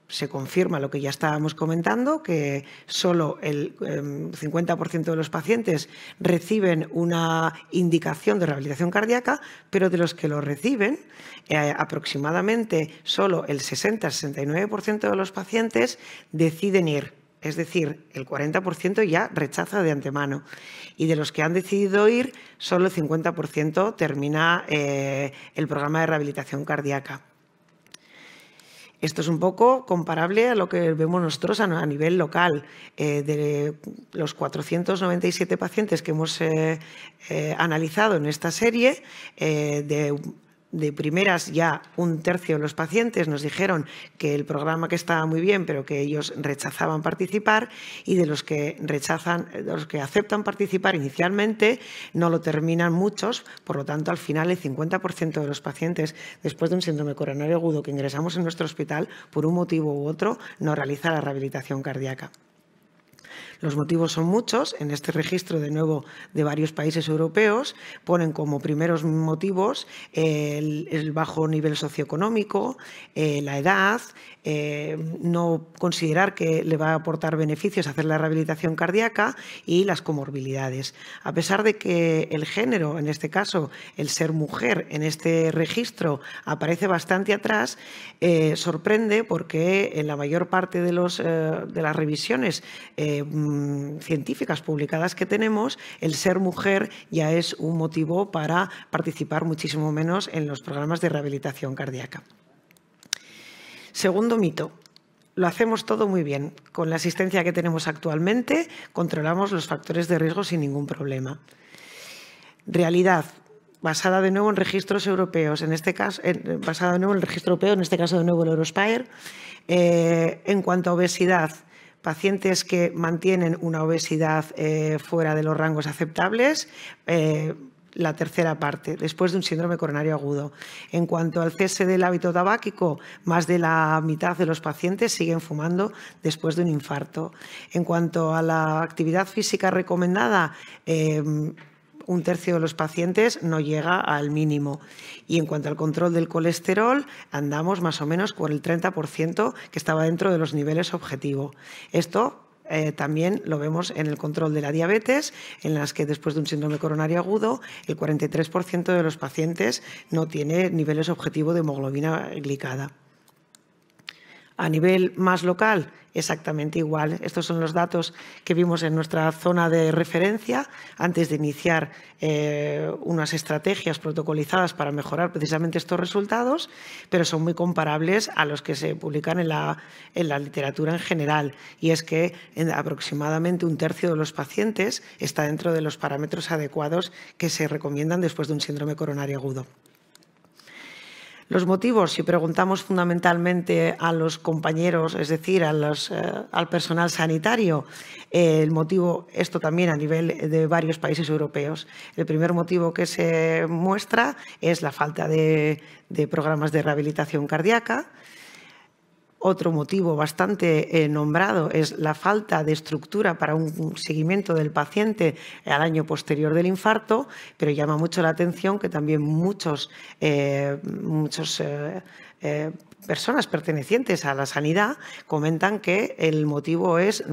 se confirma lo que ya estábamos comentando, que solo el 50% de los pacientes reciben una indicación de rehabilitación cardíaca, pero de los que lo reciben, aproximadamente solo el 60-69% de los pacientes deciden ir. Es decir, el 40% ya rechaza de antemano. Y de los que han decidido ir, solo el 50% termina el programa de rehabilitación cardíaca. Esto es un poco comparable a lo que vemos nosotros a nivel local. De los 497 pacientes que hemos analizado en esta serie, de primeras ya un tercio de los pacientes nos dijeron que el programa que estaba muy bien, pero que ellos rechazaban participar, y de los que aceptan participar inicialmente no lo terminan muchos. Por lo tanto, al final el 50% de los pacientes después de un síndrome coronario agudo que ingresamos en nuestro hospital por un motivo u otro no realiza la rehabilitación cardíaca. Los motivos son muchos. En este registro, de nuevo, de varios países europeos, ponen como primeros motivos el bajo nivel socioeconómico, la edad, no considerar que le va a aportar beneficios hacer la rehabilitación cardíaca y las comorbilidades. A pesar de que el género, en este caso el ser mujer, en este registro aparece bastante atrás, sorprende porque en la mayor parte de las revisiones científicas publicadas que tenemos, el ser mujer ya es un motivo para participar muchísimo menos en los programas de rehabilitación cardíaca. Segundo mito. Lo hacemos todo muy bien. Con la asistencia que tenemos actualmente, controlamos los factores de riesgo sin ningún problema. Realidad. Basada de nuevo en registros europeos, en este caso, basada de nuevo en el registro europeo, en este caso de nuevo el Eurospire. En cuanto a obesidad, pacientes que mantienen una obesidad fuera de los rangos aceptables, la tercera parte, después de un síndrome coronario agudo. En cuanto al cese del hábito tabáquico, más de la mitad de los pacientes siguen fumando después de un infarto. En cuanto a la actividad física recomendada, un tercio de los pacientes no llega al mínimo. Y en cuanto al control del colesterol, andamos más o menos por el 30% que estaba dentro de los niveles objetivo. Esto también lo vemos en el control de la diabetes, en las que después de un síndrome coronario agudo, el 43% de los pacientes no tiene niveles objetivo de hemoglobina glicada. A nivel más local, exactamente igual. Estos son los datos que vimos en nuestra zona de referencia antes de iniciar unas estrategias protocolizadas para mejorar precisamente estos resultados, pero son muy comparables a los que se publican en la literatura en general. Y es que aproximadamente un tercio de los pacientes está dentro de los parámetros adecuados que se recomiendan después de un síndrome coronario agudo. Los motivos, si preguntamos fundamentalmente a los compañeros, es decir, al personal sanitario, el motivo, esto también a nivel de varios países europeos. El primer motivo que se muestra es la falta de programas de rehabilitación cardíaca. Otro motivo bastante nombrado es la falta de estructura para un seguimiento del paciente al año posterior del infarto, pero llama mucho la atención que también muchas personas pertenecientes a la sanidad comentan que el motivo es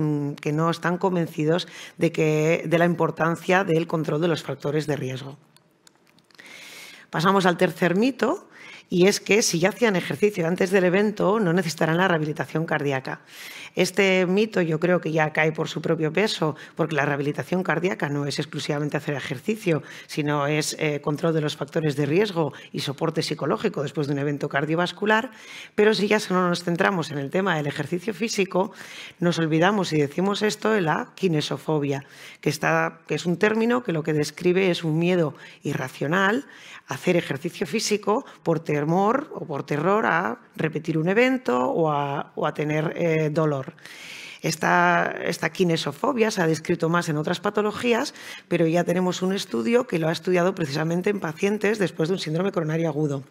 que no están convencidos de la importancia del control de los factores de riesgo. Pasamos al tercer mito, y es que si ya hacían ejercicio antes del evento no necesitarán la rehabilitación cardíaca. Este mito yo creo que ya cae por su propio peso, porque la rehabilitación cardíaca no es exclusivamente hacer ejercicio, sino es control de los factores de riesgo y soporte psicológico después de un evento cardiovascular. Pero si ya solo nos centramos en el tema del ejercicio físico, nos olvidamos y decimos esto de la kinesofobia, que es un término que lo que describe es un miedo irracional a hacer ejercicio físico por temor o por terror a repetir un evento o a tener dolor. Esta kinesofobia se ha descrito más en otras patologías, pero ya tenemos un estudio que lo ha estudiado precisamente en pacientes después de un síndrome coronario agudo.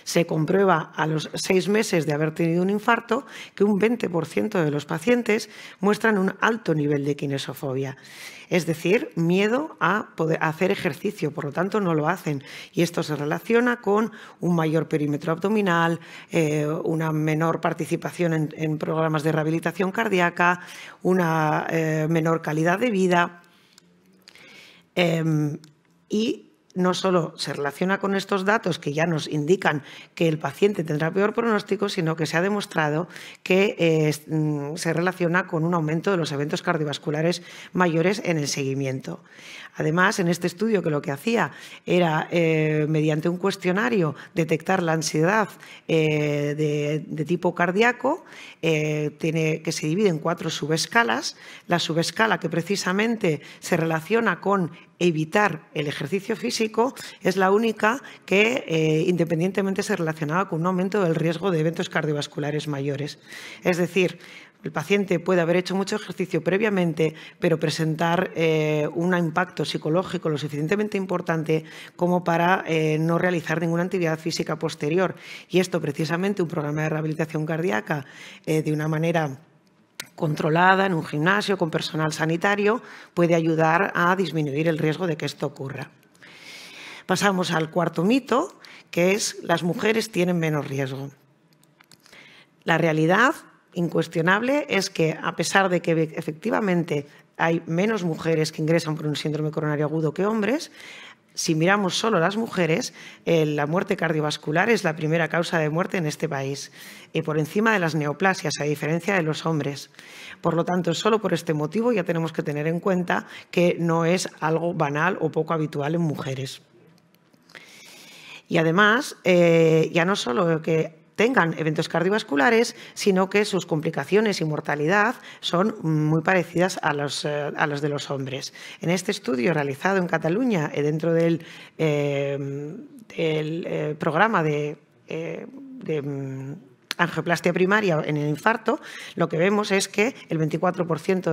Se comprueba a los 6 meses de haber tenido un infarto que un 20% de los pacientes muestran un alto nivel de kinesofobia, es decir, miedo a poder hacer ejercicio, por lo tanto no lo hacen. Y esto se relaciona con un mayor perímetro abdominal, una menor participación en programas de rehabilitación cardíaca, una menor calidad de vida y no solo se relaciona con estos datos que ya nos indican que el paciente tendrá peor pronóstico, sino que se ha demostrado que se relaciona con un aumento de los eventos cardiovasculares mayores en el seguimiento. Además, en este estudio que lo que hacía era, mediante un cuestionario, detectar la ansiedad de tipo cardíaco, que se divide en 4 subescalas. La subescala que precisamente se relaciona con evitar el ejercicio físico es la única que independientemente se relacionaba con un aumento del riesgo de eventos cardiovasculares mayores. Es decir, el paciente puede haber hecho mucho ejercicio previamente, pero presentar un impacto psicológico lo suficientemente importante como para no realizar ninguna actividad física posterior. Y esto precisamente un programa de rehabilitación cardíaca de una manera controlada en un gimnasio con personal sanitario puede ayudar a disminuir el riesgo de que esto ocurra. Pasamos al cuarto mito, que es las mujeres tienen menos riesgo. La realidad incuestionable es que, a pesar de que efectivamente hay menos mujeres que ingresan por un síndrome coronario agudo que hombres, si miramos solo a las mujeres, la muerte cardiovascular es la primera causa de muerte en este país, por encima de las neoplasias, a diferencia de los hombres. Por lo tanto, solo por este motivo ya tenemos que tener en cuenta que no es algo banal o poco habitual en mujeres. Y además, ya no solo que tengan eventos cardiovasculares, sino que sus complicaciones y mortalidad son muy parecidas a los de los hombres. En este estudio realizado en Cataluña, dentro del programa de angioplastia primaria en el infarto, lo que vemos es que el 24%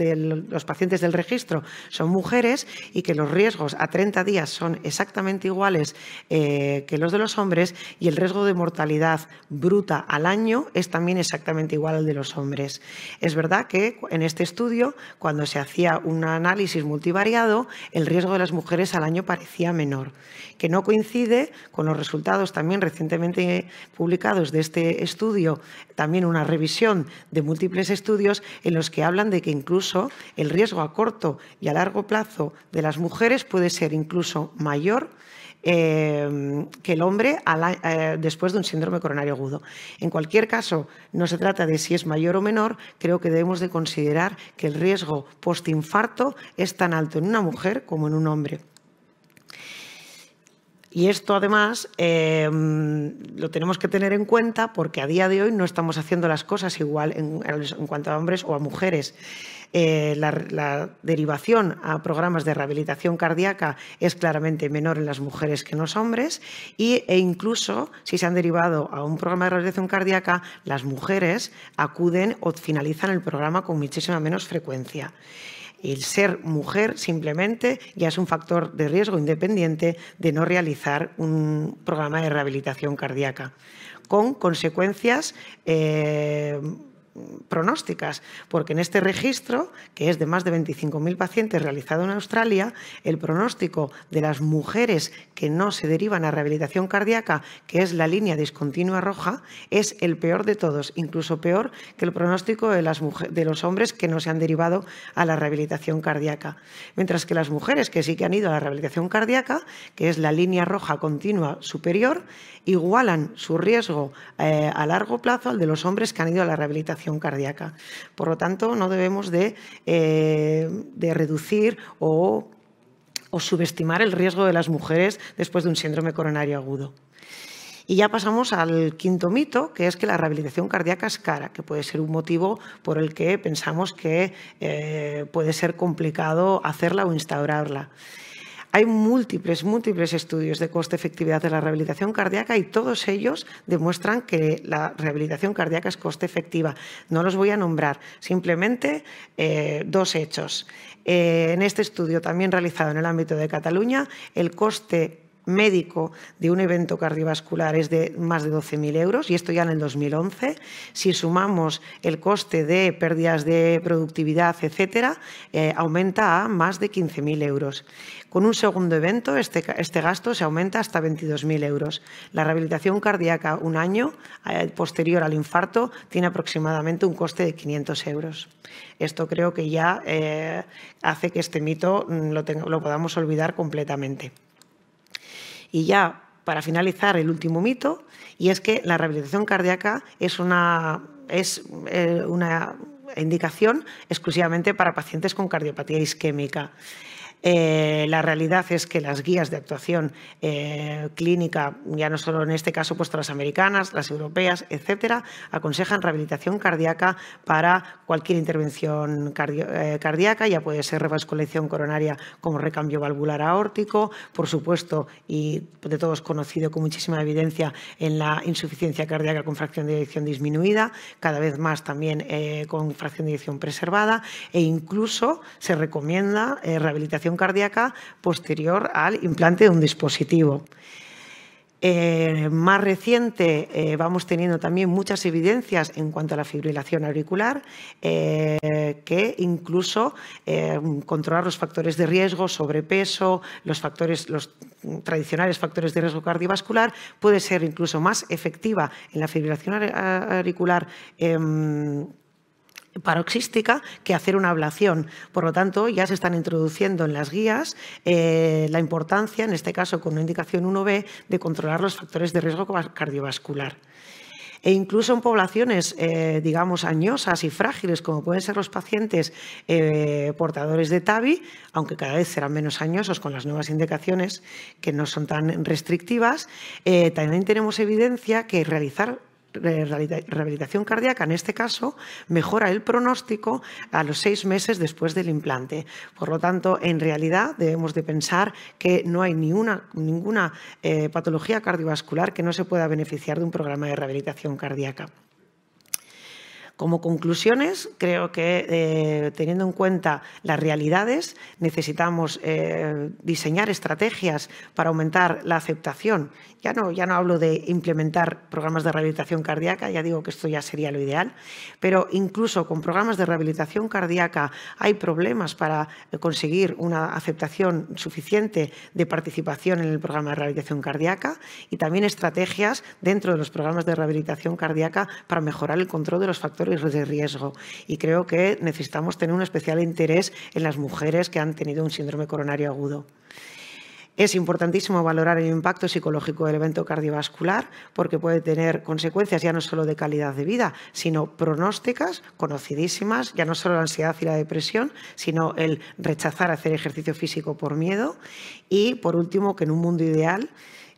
de los pacientes del registro son mujeres y que los riesgos a 30 días son exactamente iguales que los de los hombres, y el riesgo de mortalidad bruta al año es también exactamente igual al de los hombres. Es verdad que en este estudio, cuando se hacía un análisis multivariado, el riesgo de las mujeres al año parecía menor, que no coincide con los resultados también recientemente publicados de este estudio, también una revisión de múltiples estudios en los que hablan de que incluso el riesgo a corto y a largo plazo de las mujeres puede ser incluso mayor que el hombre después de un síndrome coronario agudo. En cualquier caso, no se trata de si es mayor o menor, creo que debemos de considerar que el riesgo postinfarto es tan alto en una mujer como en un hombre. Y esto, además, lo tenemos que tener en cuenta porque a día de hoy no estamos haciendo las cosas igual en cuanto a hombres o a mujeres. La derivación a programas de rehabilitación cardíaca es claramente menor en las mujeres que en los hombres e incluso si se han derivado a un programa de rehabilitación cardíaca, las mujeres acuden o finalizan el programa con muchísima menos frecuencia. El ser mujer simplemente ya es un factor de riesgo independiente de no realizar un programa de rehabilitación cardíaca, con consecuencias pronósticas, porque en este registro, que es de más de 25.000 pacientes realizado en Australia, el pronóstico de las mujeres que no se derivan a rehabilitación cardíaca, que es la línea discontinua roja, es el peor de todos, incluso peor que el pronóstico de los hombres que no se han derivado a la rehabilitación cardíaca. Mientras que las mujeres que sí que han ido a la rehabilitación cardíaca, que es la línea roja continua superior, igualan su riesgo a largo plazo al de los hombres que han ido a la rehabilitación cardíaca. Por lo tanto, no debemos de reducir o subestimar el riesgo de las mujeres después de un síndrome coronario agudo. Y ya pasamos al quinto mito, que es que la rehabilitación cardíaca es cara, que puede ser un motivo por el que pensamos que puede ser complicado hacerla o instaurarla. Hay múltiples estudios de coste-efectividad de la rehabilitación cardíaca y todos ellos demuestran que la rehabilitación cardíaca es coste-efectiva. No los voy a nombrar, simplemente dos hechos. En este estudio, también realizado en el ámbito de Cataluña, el coste médico de un evento cardiovascular es de más de 12.000 euros, y esto ya en el 2011. Si sumamos el coste de pérdidas de productividad, etcétera, aumenta a más de 15.000 euros. Con un segundo evento, este gasto se aumenta hasta 22.000 euros. La rehabilitación cardíaca un año posterior al infarto tiene aproximadamente un coste de 500 euros. Esto creo que ya hace que este mito lo podamos olvidar completamente. Y ya, para finalizar, el último mito, y es que la rehabilitación cardíaca es una indicación exclusivamente para pacientes con cardiopatía isquémica. La realidad es que las guías de actuación clínica, ya no solo en este caso, pues las americanas, las europeas, etcétera, aconsejan rehabilitación cardíaca para cualquier intervención cardíaca, ya puede ser revascularización coronaria como recambio valvular aórtico, por supuesto, y de todos conocido con muchísima evidencia en la insuficiencia cardíaca con fracción de eyección disminuida, cada vez más también con fracción de eyección preservada, e incluso se recomienda rehabilitación cardíaca posterior al implante de un dispositivo. Más reciente, vamos teniendo también muchas evidencias en cuanto a la fibrilación auricular, que incluso controlar los factores de riesgo, sobrepeso, los tradicionales factores de riesgo cardiovascular, puede ser incluso más efectiva en la fibrilación auricular paroxística que hacer una ablación. Por lo tanto, ya se están introduciendo en las guías la importancia, en este caso con una indicación 1B, de controlar los factores de riesgo cardiovascular. E incluso en poblaciones, digamos, añosas y frágiles, como pueden ser los pacientes portadores de TAVI, aunque cada vez serán menos añosos con las nuevas indicaciones que no son tan restrictivas, también tenemos evidencia que realizar rehabilitación cardíaca, en este caso, mejora el pronóstico a los 6 meses después del implante. Por lo tanto, en realidad debemos de pensar que no hay ninguna patología cardiovascular que no se pueda beneficiar de un programa de rehabilitación cardíaca. Como conclusiones, creo que teniendo en cuenta las realidades, necesitamos diseñar estrategias para aumentar la aceptación. Ya no hablo de implementar programas de rehabilitación cardíaca, ya digo que esto ya sería lo ideal, pero incluso con programas de rehabilitación cardíaca hay problemas para conseguir una aceptación suficiente de participación en el programa de rehabilitación cardíaca, y también estrategias dentro de los programas de rehabilitación cardíaca para mejorar el control de los factores de riesgo. Y creo que necesitamos tener un especial interés en las mujeres que han tenido un síndrome coronario agudo. Es importantísimo valorar el impacto psicológico del evento cardiovascular, porque puede tener consecuencias ya no solo de calidad de vida, sino pronósticas, conocidísimas, ya no solo la ansiedad y la depresión, sino el rechazar hacer ejercicio físico por miedo. Y, por último, que en un mundo ideal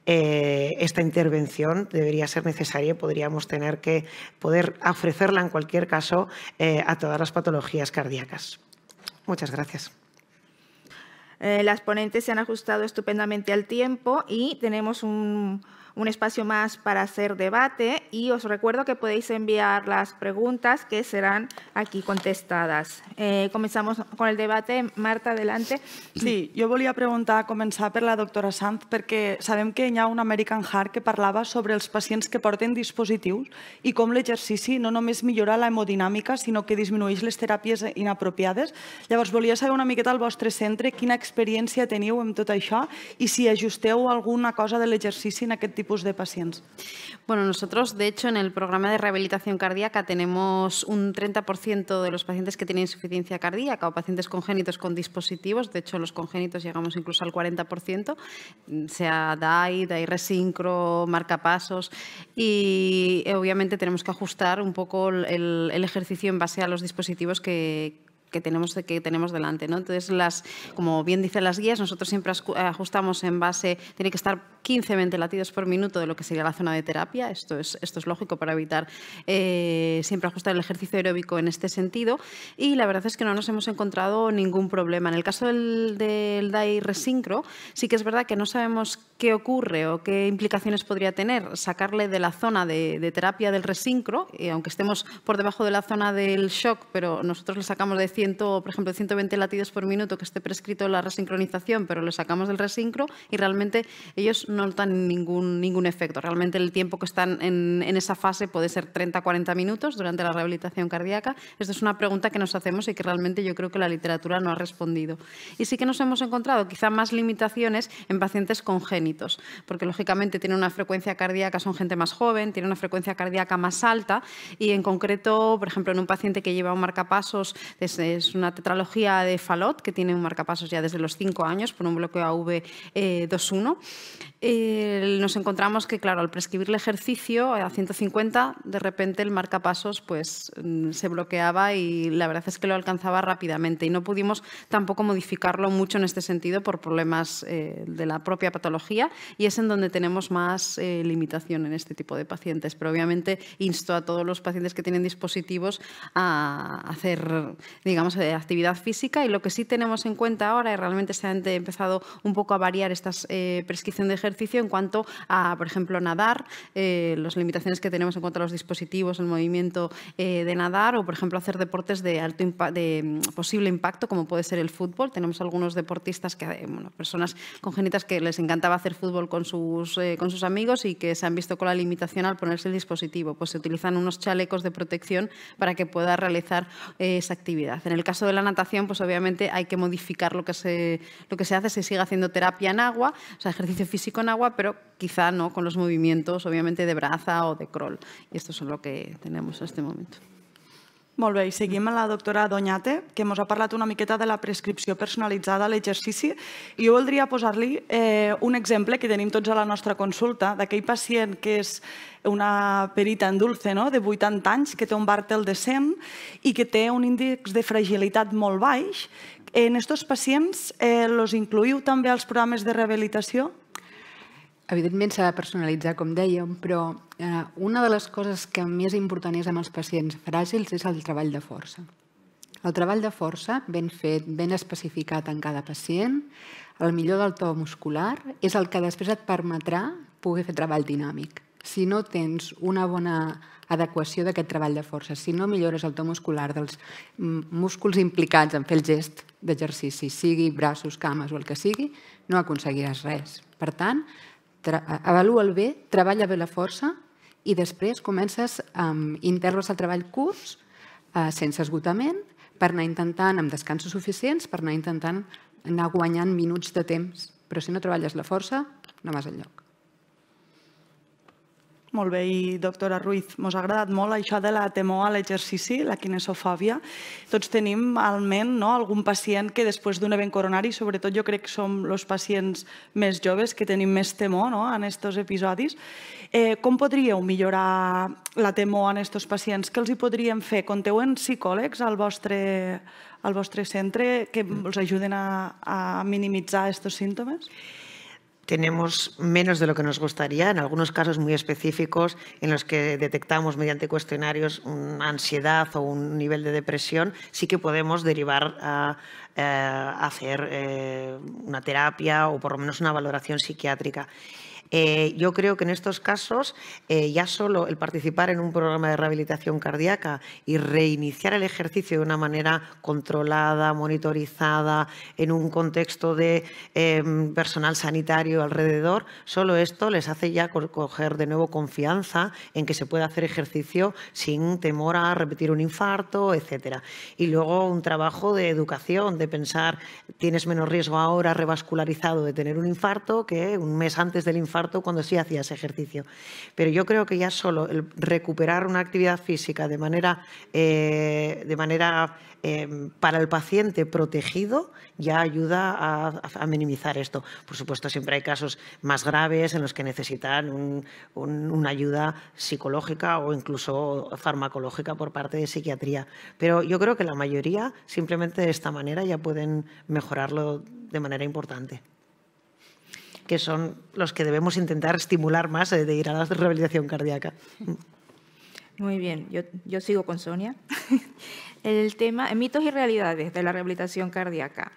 esta intervención debería ser necesaria y podríamos tener que poder ofrecerla en cualquier caso a todas las patologías cardíacas. Muchas gracias. Las ponentes se han ajustado estupendamente al tiempo y tenemos un un espacio más para hacer debate y os recuerdo que podéis enviar las preguntas que serán aquí contestadas. Comenzamos con el debate. Marta, adelante. Sí, jo volia començar per la doctora Sanz, perquè sabem que hi ha un American Heart que parlava sobre els pacients que porten dispositius i com l'exercici no només millora l'hemodinàmica, sinó que disminueix les teràpies inapropiades. Llavors, volia saber una miqueta al vostre centre quina experiència teniu amb tot això i si ajusteu alguna cosa de l'exercici en aquest tipus de pacients. Bueno, nosotros, de hecho, en el programa de rehabilitación cardíaca tenemos un 30% de los pacientes que tienen insuficiencia cardíaca o pacientes congénitos con dispositivos. De hecho, los congénitos llegamos incluso al 40%, sea DAI Resincro, marcapasos. Y obviamente tenemos que ajustar un poco el ejercicio en base a los dispositivos que tenemos delante, ¿no? Entonces, como bien dicen las guías, nosotros siempre ajustamos en base, tiene que estar 15 20 latidos por minuto de lo que sería la zona de terapia. Esto es lógico para evitar siempre ajustar el ejercicio aeróbico en este sentido. Y la verdad es que no nos hemos encontrado ningún problema. En el caso del DAI Resincro, sí que es verdad que no sabemos qué ocurre o qué implicaciones podría tener sacarle de la zona de terapia del Resincro, aunque estemos por debajo de la zona del shock, pero nosotros le sacamos de por ejemplo, 120 latidos por minuto que esté prescrito la resincronización, pero le sacamos del resincro y realmente ellos no notan ningún efecto. Realmente el tiempo que están en esa fase puede ser 30-40 minutos durante la rehabilitación cardíaca. Esto es una pregunta que nos hacemos y que realmente yo creo que la literatura no ha respondido. Y sí que nos hemos encontrado quizá más limitaciones en pacientes congénitos, porque lógicamente tienen una frecuencia cardíaca, son gente más joven, tienen una frecuencia cardíaca más alta y en concreto, por ejemplo, en un paciente que lleva un marcapasos es una tetralogía de Fallot, que tiene un marcapasos ya desde los 5 años por un bloqueo AV21. Nos encontramos que, claro, al prescribirle ejercicio a 150, de repente el marcapasos pues, se bloqueaba y la verdad es que lo alcanzaba rápidamente y no pudimos tampoco modificarlo mucho en este sentido por problemas de la propia patología y es en donde tenemos más limitación en este tipo de pacientes. Pero obviamente insto a todos los pacientes que tienen dispositivos a hacer, digamos, actividad física y lo que sí tenemos en cuenta ahora y realmente se han empezado un poco a variar esta prescripción de ejercicio en cuanto a, por ejemplo, nadar, las limitaciones que tenemos en cuanto a los dispositivos, el movimiento de nadar o, por ejemplo, hacer deportes de posible impacto como puede ser el fútbol. Tenemos algunos deportistas, personas congénitas que les encantaba hacer fútbol con sus amigos y que se han visto con la limitación al ponerse el dispositivo. Pues se utilizan unos chalecos de protección para que pueda realizar esa actividad. En el caso de la natación, pues obviamente hay que modificar lo que se hace, se sigue haciendo terapia en agua, o sea, ejercicio físico en agua, pero quizá no con los movimientos, obviamente, de braza o de crawl. I esto es lo que tenemos en este momento. Molt bé, i seguim amb la doctora Doñate, que ens ha parlat una miqueta de la prescripció personalitzada a l'exercici. I jo voldria posar-li un exemple que tenim tots a la nostra consulta, d'aquell pacient que és una perita en dulce, no?, de 80 anys, que té un Bartel de 100 i que té un índex de fragilitat molt baix. En aquests pacients els incloïu també als programes de rehabilitació? Evidentment s'ha de personalitzar, com dèiem, però una de les coses que més important és amb els pacients fràgils és el treball de força. El treball de força, ben fet, ben especificat en cada pacient, el millor del to muscular, és el que després et permetrà poder fer treball dinàmic. Si no tens una bona adequació d'aquest treball de força, si no millores el to muscular dels músculs implicats en fer el gest d'exercici, sigui braços, cames o el que sigui, no aconseguiràs res. Per tant, avalua'l bé, treballa bé la força i després comences amb intervals de treball curts, sense esgotament, per anar intentant, amb descansos suficients, per anar intentant anar guanyant minuts de temps. Però si no treballes la força, no vas enlloc. Molt bé, i doctora Ruiz, ens ha agradat molt això de la temor a l'exercici, la quinesofòbia. Tots tenim almenys algun pacient que després d'un event coronari, sobretot jo crec que som els pacients més joves que tenim més temor en aquests episodis. Com podríeu millorar la temor en aquests pacients? Què els hi podríem fer? Compteu en psicòlegs al vostre centre que els ajuden a minimitzar aquests símptomes? Tenemos menos de lo que nos gustaría, en algunos casos muy específicos en los que detectamos mediante cuestionarios una ansiedad o un nivel de depresión, sí que podemos derivar a hacer una terapia o por lo menos una valoración psiquiátrica. Yo creo que en estos casos ya solo el participar en un programa de rehabilitación cardíaca y reiniciar el ejercicio de una manera controlada, monitorizada, en un contexto de personal sanitario alrededor, solo esto les hace ya coger de nuevo confianza en que se puede hacer ejercicio sin temor a repetir un infarto, etcétera. Y luego un trabajo de educación, de pensar, tienes menos riesgo ahora revascularizado de tener un infarto que un mes antes del infarto cuando sí hacías ejercicio. Pero yo creo que ya solo el recuperar una actividad física de manera para el paciente protegido ya ayuda a minimizar esto. Por supuesto, siempre hay casos más graves en los que necesitan una ayuda psicológica o incluso farmacológica por parte de psiquiatría. Pero yo creo que la mayoría, simplemente de esta manera, ya pueden mejorarlo de manera importante, que son los que debemos intentar estimular más de ir a la rehabilitación cardíaca. Muy bien, yo sigo con Sonia. El tema, mitos y realidades de la rehabilitación cardíaca.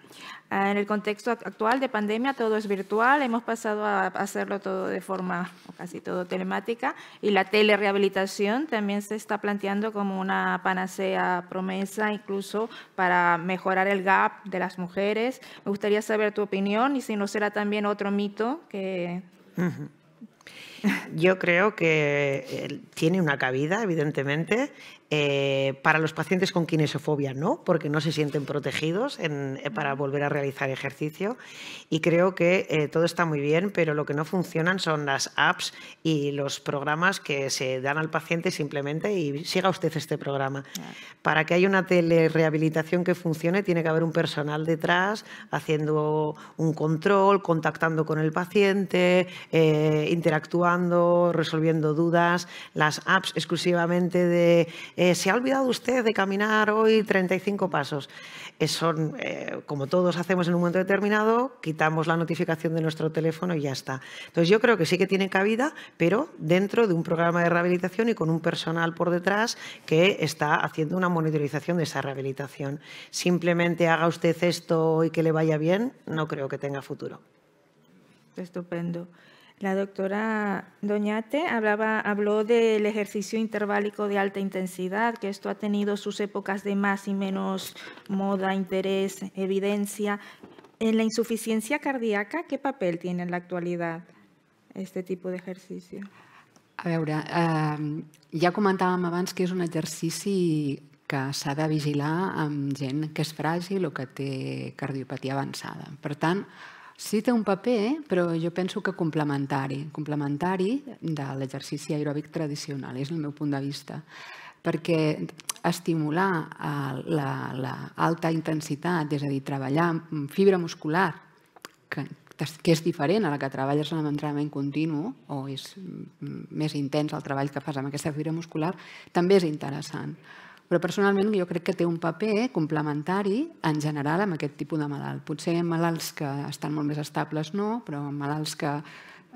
En el contexto actual de pandemia todo es virtual, hemos pasado a hacerlo todo de forma, o casi todo telemática, y la telerehabilitación también se está planteando como una panacea promesa, incluso para mejorar el gap de las mujeres. Me gustaría saber tu opinión y si no será también otro mito que... Yo creo que tiene una cabida, evidentemente, para los pacientes con kinesiofobia no, porque no se sienten protegidos para volver a realizar ejercicio. Y creo que todo está muy bien, pero lo que no funcionan son las apps y los programas que se dan al paciente simplemente y siga usted este programa. Para que haya una telerehabilitación que funcione tiene que haber un personal detrás haciendo un control, contactando con el paciente, interactuando, resolviendo dudas. Las apps exclusivamente de ¿se ha olvidado usted de caminar hoy 35 pasos? Son, como todos hacemos en un momento determinado, quitamos la notificación de nuestro teléfono y ya está. Entonces yo creo que sí que tiene cabida, pero dentro de un programa de rehabilitación y con un personal por detrás que está haciendo una monitorización de esa rehabilitación. Simplemente haga usted esto y que le vaya bien, no creo que tenga futuro. Estupendo. La doctora Doñate habló del ejercicio interválico de alta intensidad, que esto ha tenido sus épocas de más y menos moda, interés, evidencia. En la insuficiencia cardíaca, ¿qué papel tiene en la actualidad este tipo de ejercicio? A veure, ja comentàvem abans que és un exercici que s'ha de vigilar amb gent que és fràgil o que té cardiopatia avançada. Per tant, sí té un paper, però jo penso que complementari de l'exercici aeròbic tradicional, és el meu punt de vista, perquè estimular l'alta intensitat, és a dir, treballar amb fibra muscular, que és diferent a la que treballes en l'entrenament continu, o és més intens el treball que fas amb aquesta fibra muscular, també és interessant. Però personalment jo crec que té un paper complementari en general amb aquest tipus de malalt. Potser en malalts que estan molt més estables no, però en malalts que en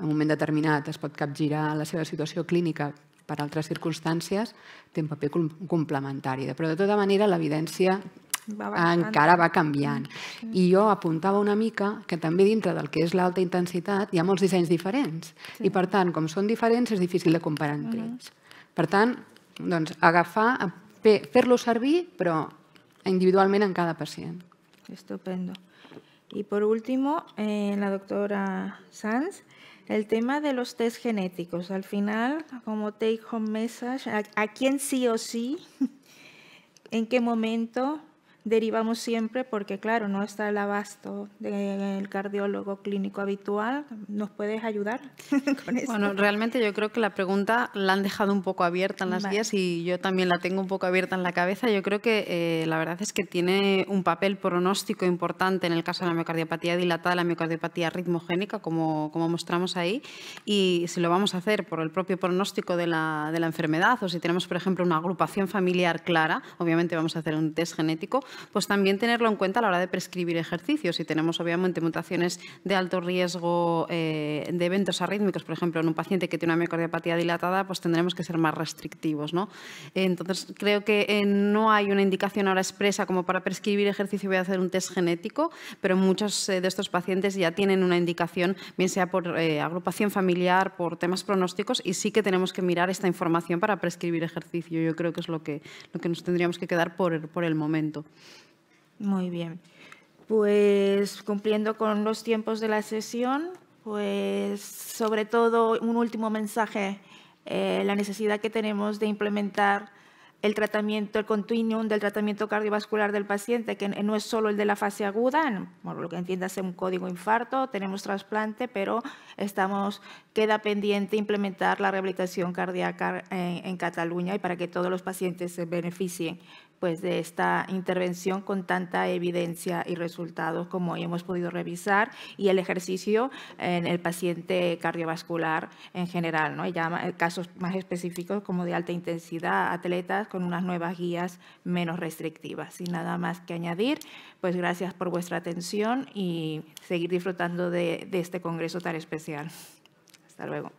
un moment determinat es pot capgirar la seva situació clínica per altres circumstàncies, té un paper complementari. Però de tota manera l'evidència encara va canviant. I jo apuntava una mica que també dintre del que és l'alta intensitat hi ha molts dissenys diferents. I per tant, com són diferents, és difícil de comparar entre ells. Per tant, agafar, fer-lo servir, però individualment en cada pacient. Estupendo. Y por último, la doctora Sanz, el tema de los test genéticos. Al final, como take home message, ¿a quién sí o sí? ¿En qué momento? Derivamos siempre porque, claro, no está al abasto del cardiólogo clínico habitual. ¿Nos puedes ayudar con esto? Bueno, realmente yo creo que la pregunta la han dejado un poco abierta en las guías y yo también la tengo un poco abierta en la cabeza. Yo creo que la verdad es que tiene un papel pronóstico importante en el caso de la miocardiopatía dilatada, la miocardiopatía ritmogénica, como mostramos ahí, y si lo vamos a hacer por el propio pronóstico de la enfermedad o si tenemos, por ejemplo, una agrupación familiar clara, obviamente vamos a hacer un test genético, pues también tenerlo en cuenta a la hora de prescribir ejercicios. Si tenemos obviamente mutaciones de alto riesgo de eventos arrítmicos, por ejemplo, en un paciente que tiene una miocardiopatía dilatada, pues tendremos que ser más restrictivos, ¿no? Entonces, creo que no hay una indicación ahora expresa como para prescribir ejercicio voy a hacer un test genético, pero muchos de estos pacientes ya tienen una indicación, bien sea por agrupación familiar, por temas pronósticos, y sí que tenemos que mirar esta información para prescribir ejercicio. Yo creo que es lo que nos tendríamos que quedar por el momento. Muy bien. Pues cumpliendo con los tiempos de la sesión, pues sobre todo un último mensaje, la necesidad que tenemos de implementar el tratamiento, el continuum del tratamiento cardiovascular del paciente, que no es solo el de la fase aguda, por lo que entiendas un código infarto, tenemos trasplante, pero queda pendiente implementar la rehabilitación cardíaca en Cataluña y para que todos los pacientes se beneficien pues, de esta intervención con tanta evidencia y resultados como hoy hemos podido revisar, y el ejercicio en el paciente cardiovascular en general, ¿no? Y ya casos más específicos como de alta intensidad, atletas con unas nuevas guías menos restrictivas. Sin nada más que añadir, pues gracias por vuestra atención y seguir disfrutando de este congreso tan especial. Hasta luego.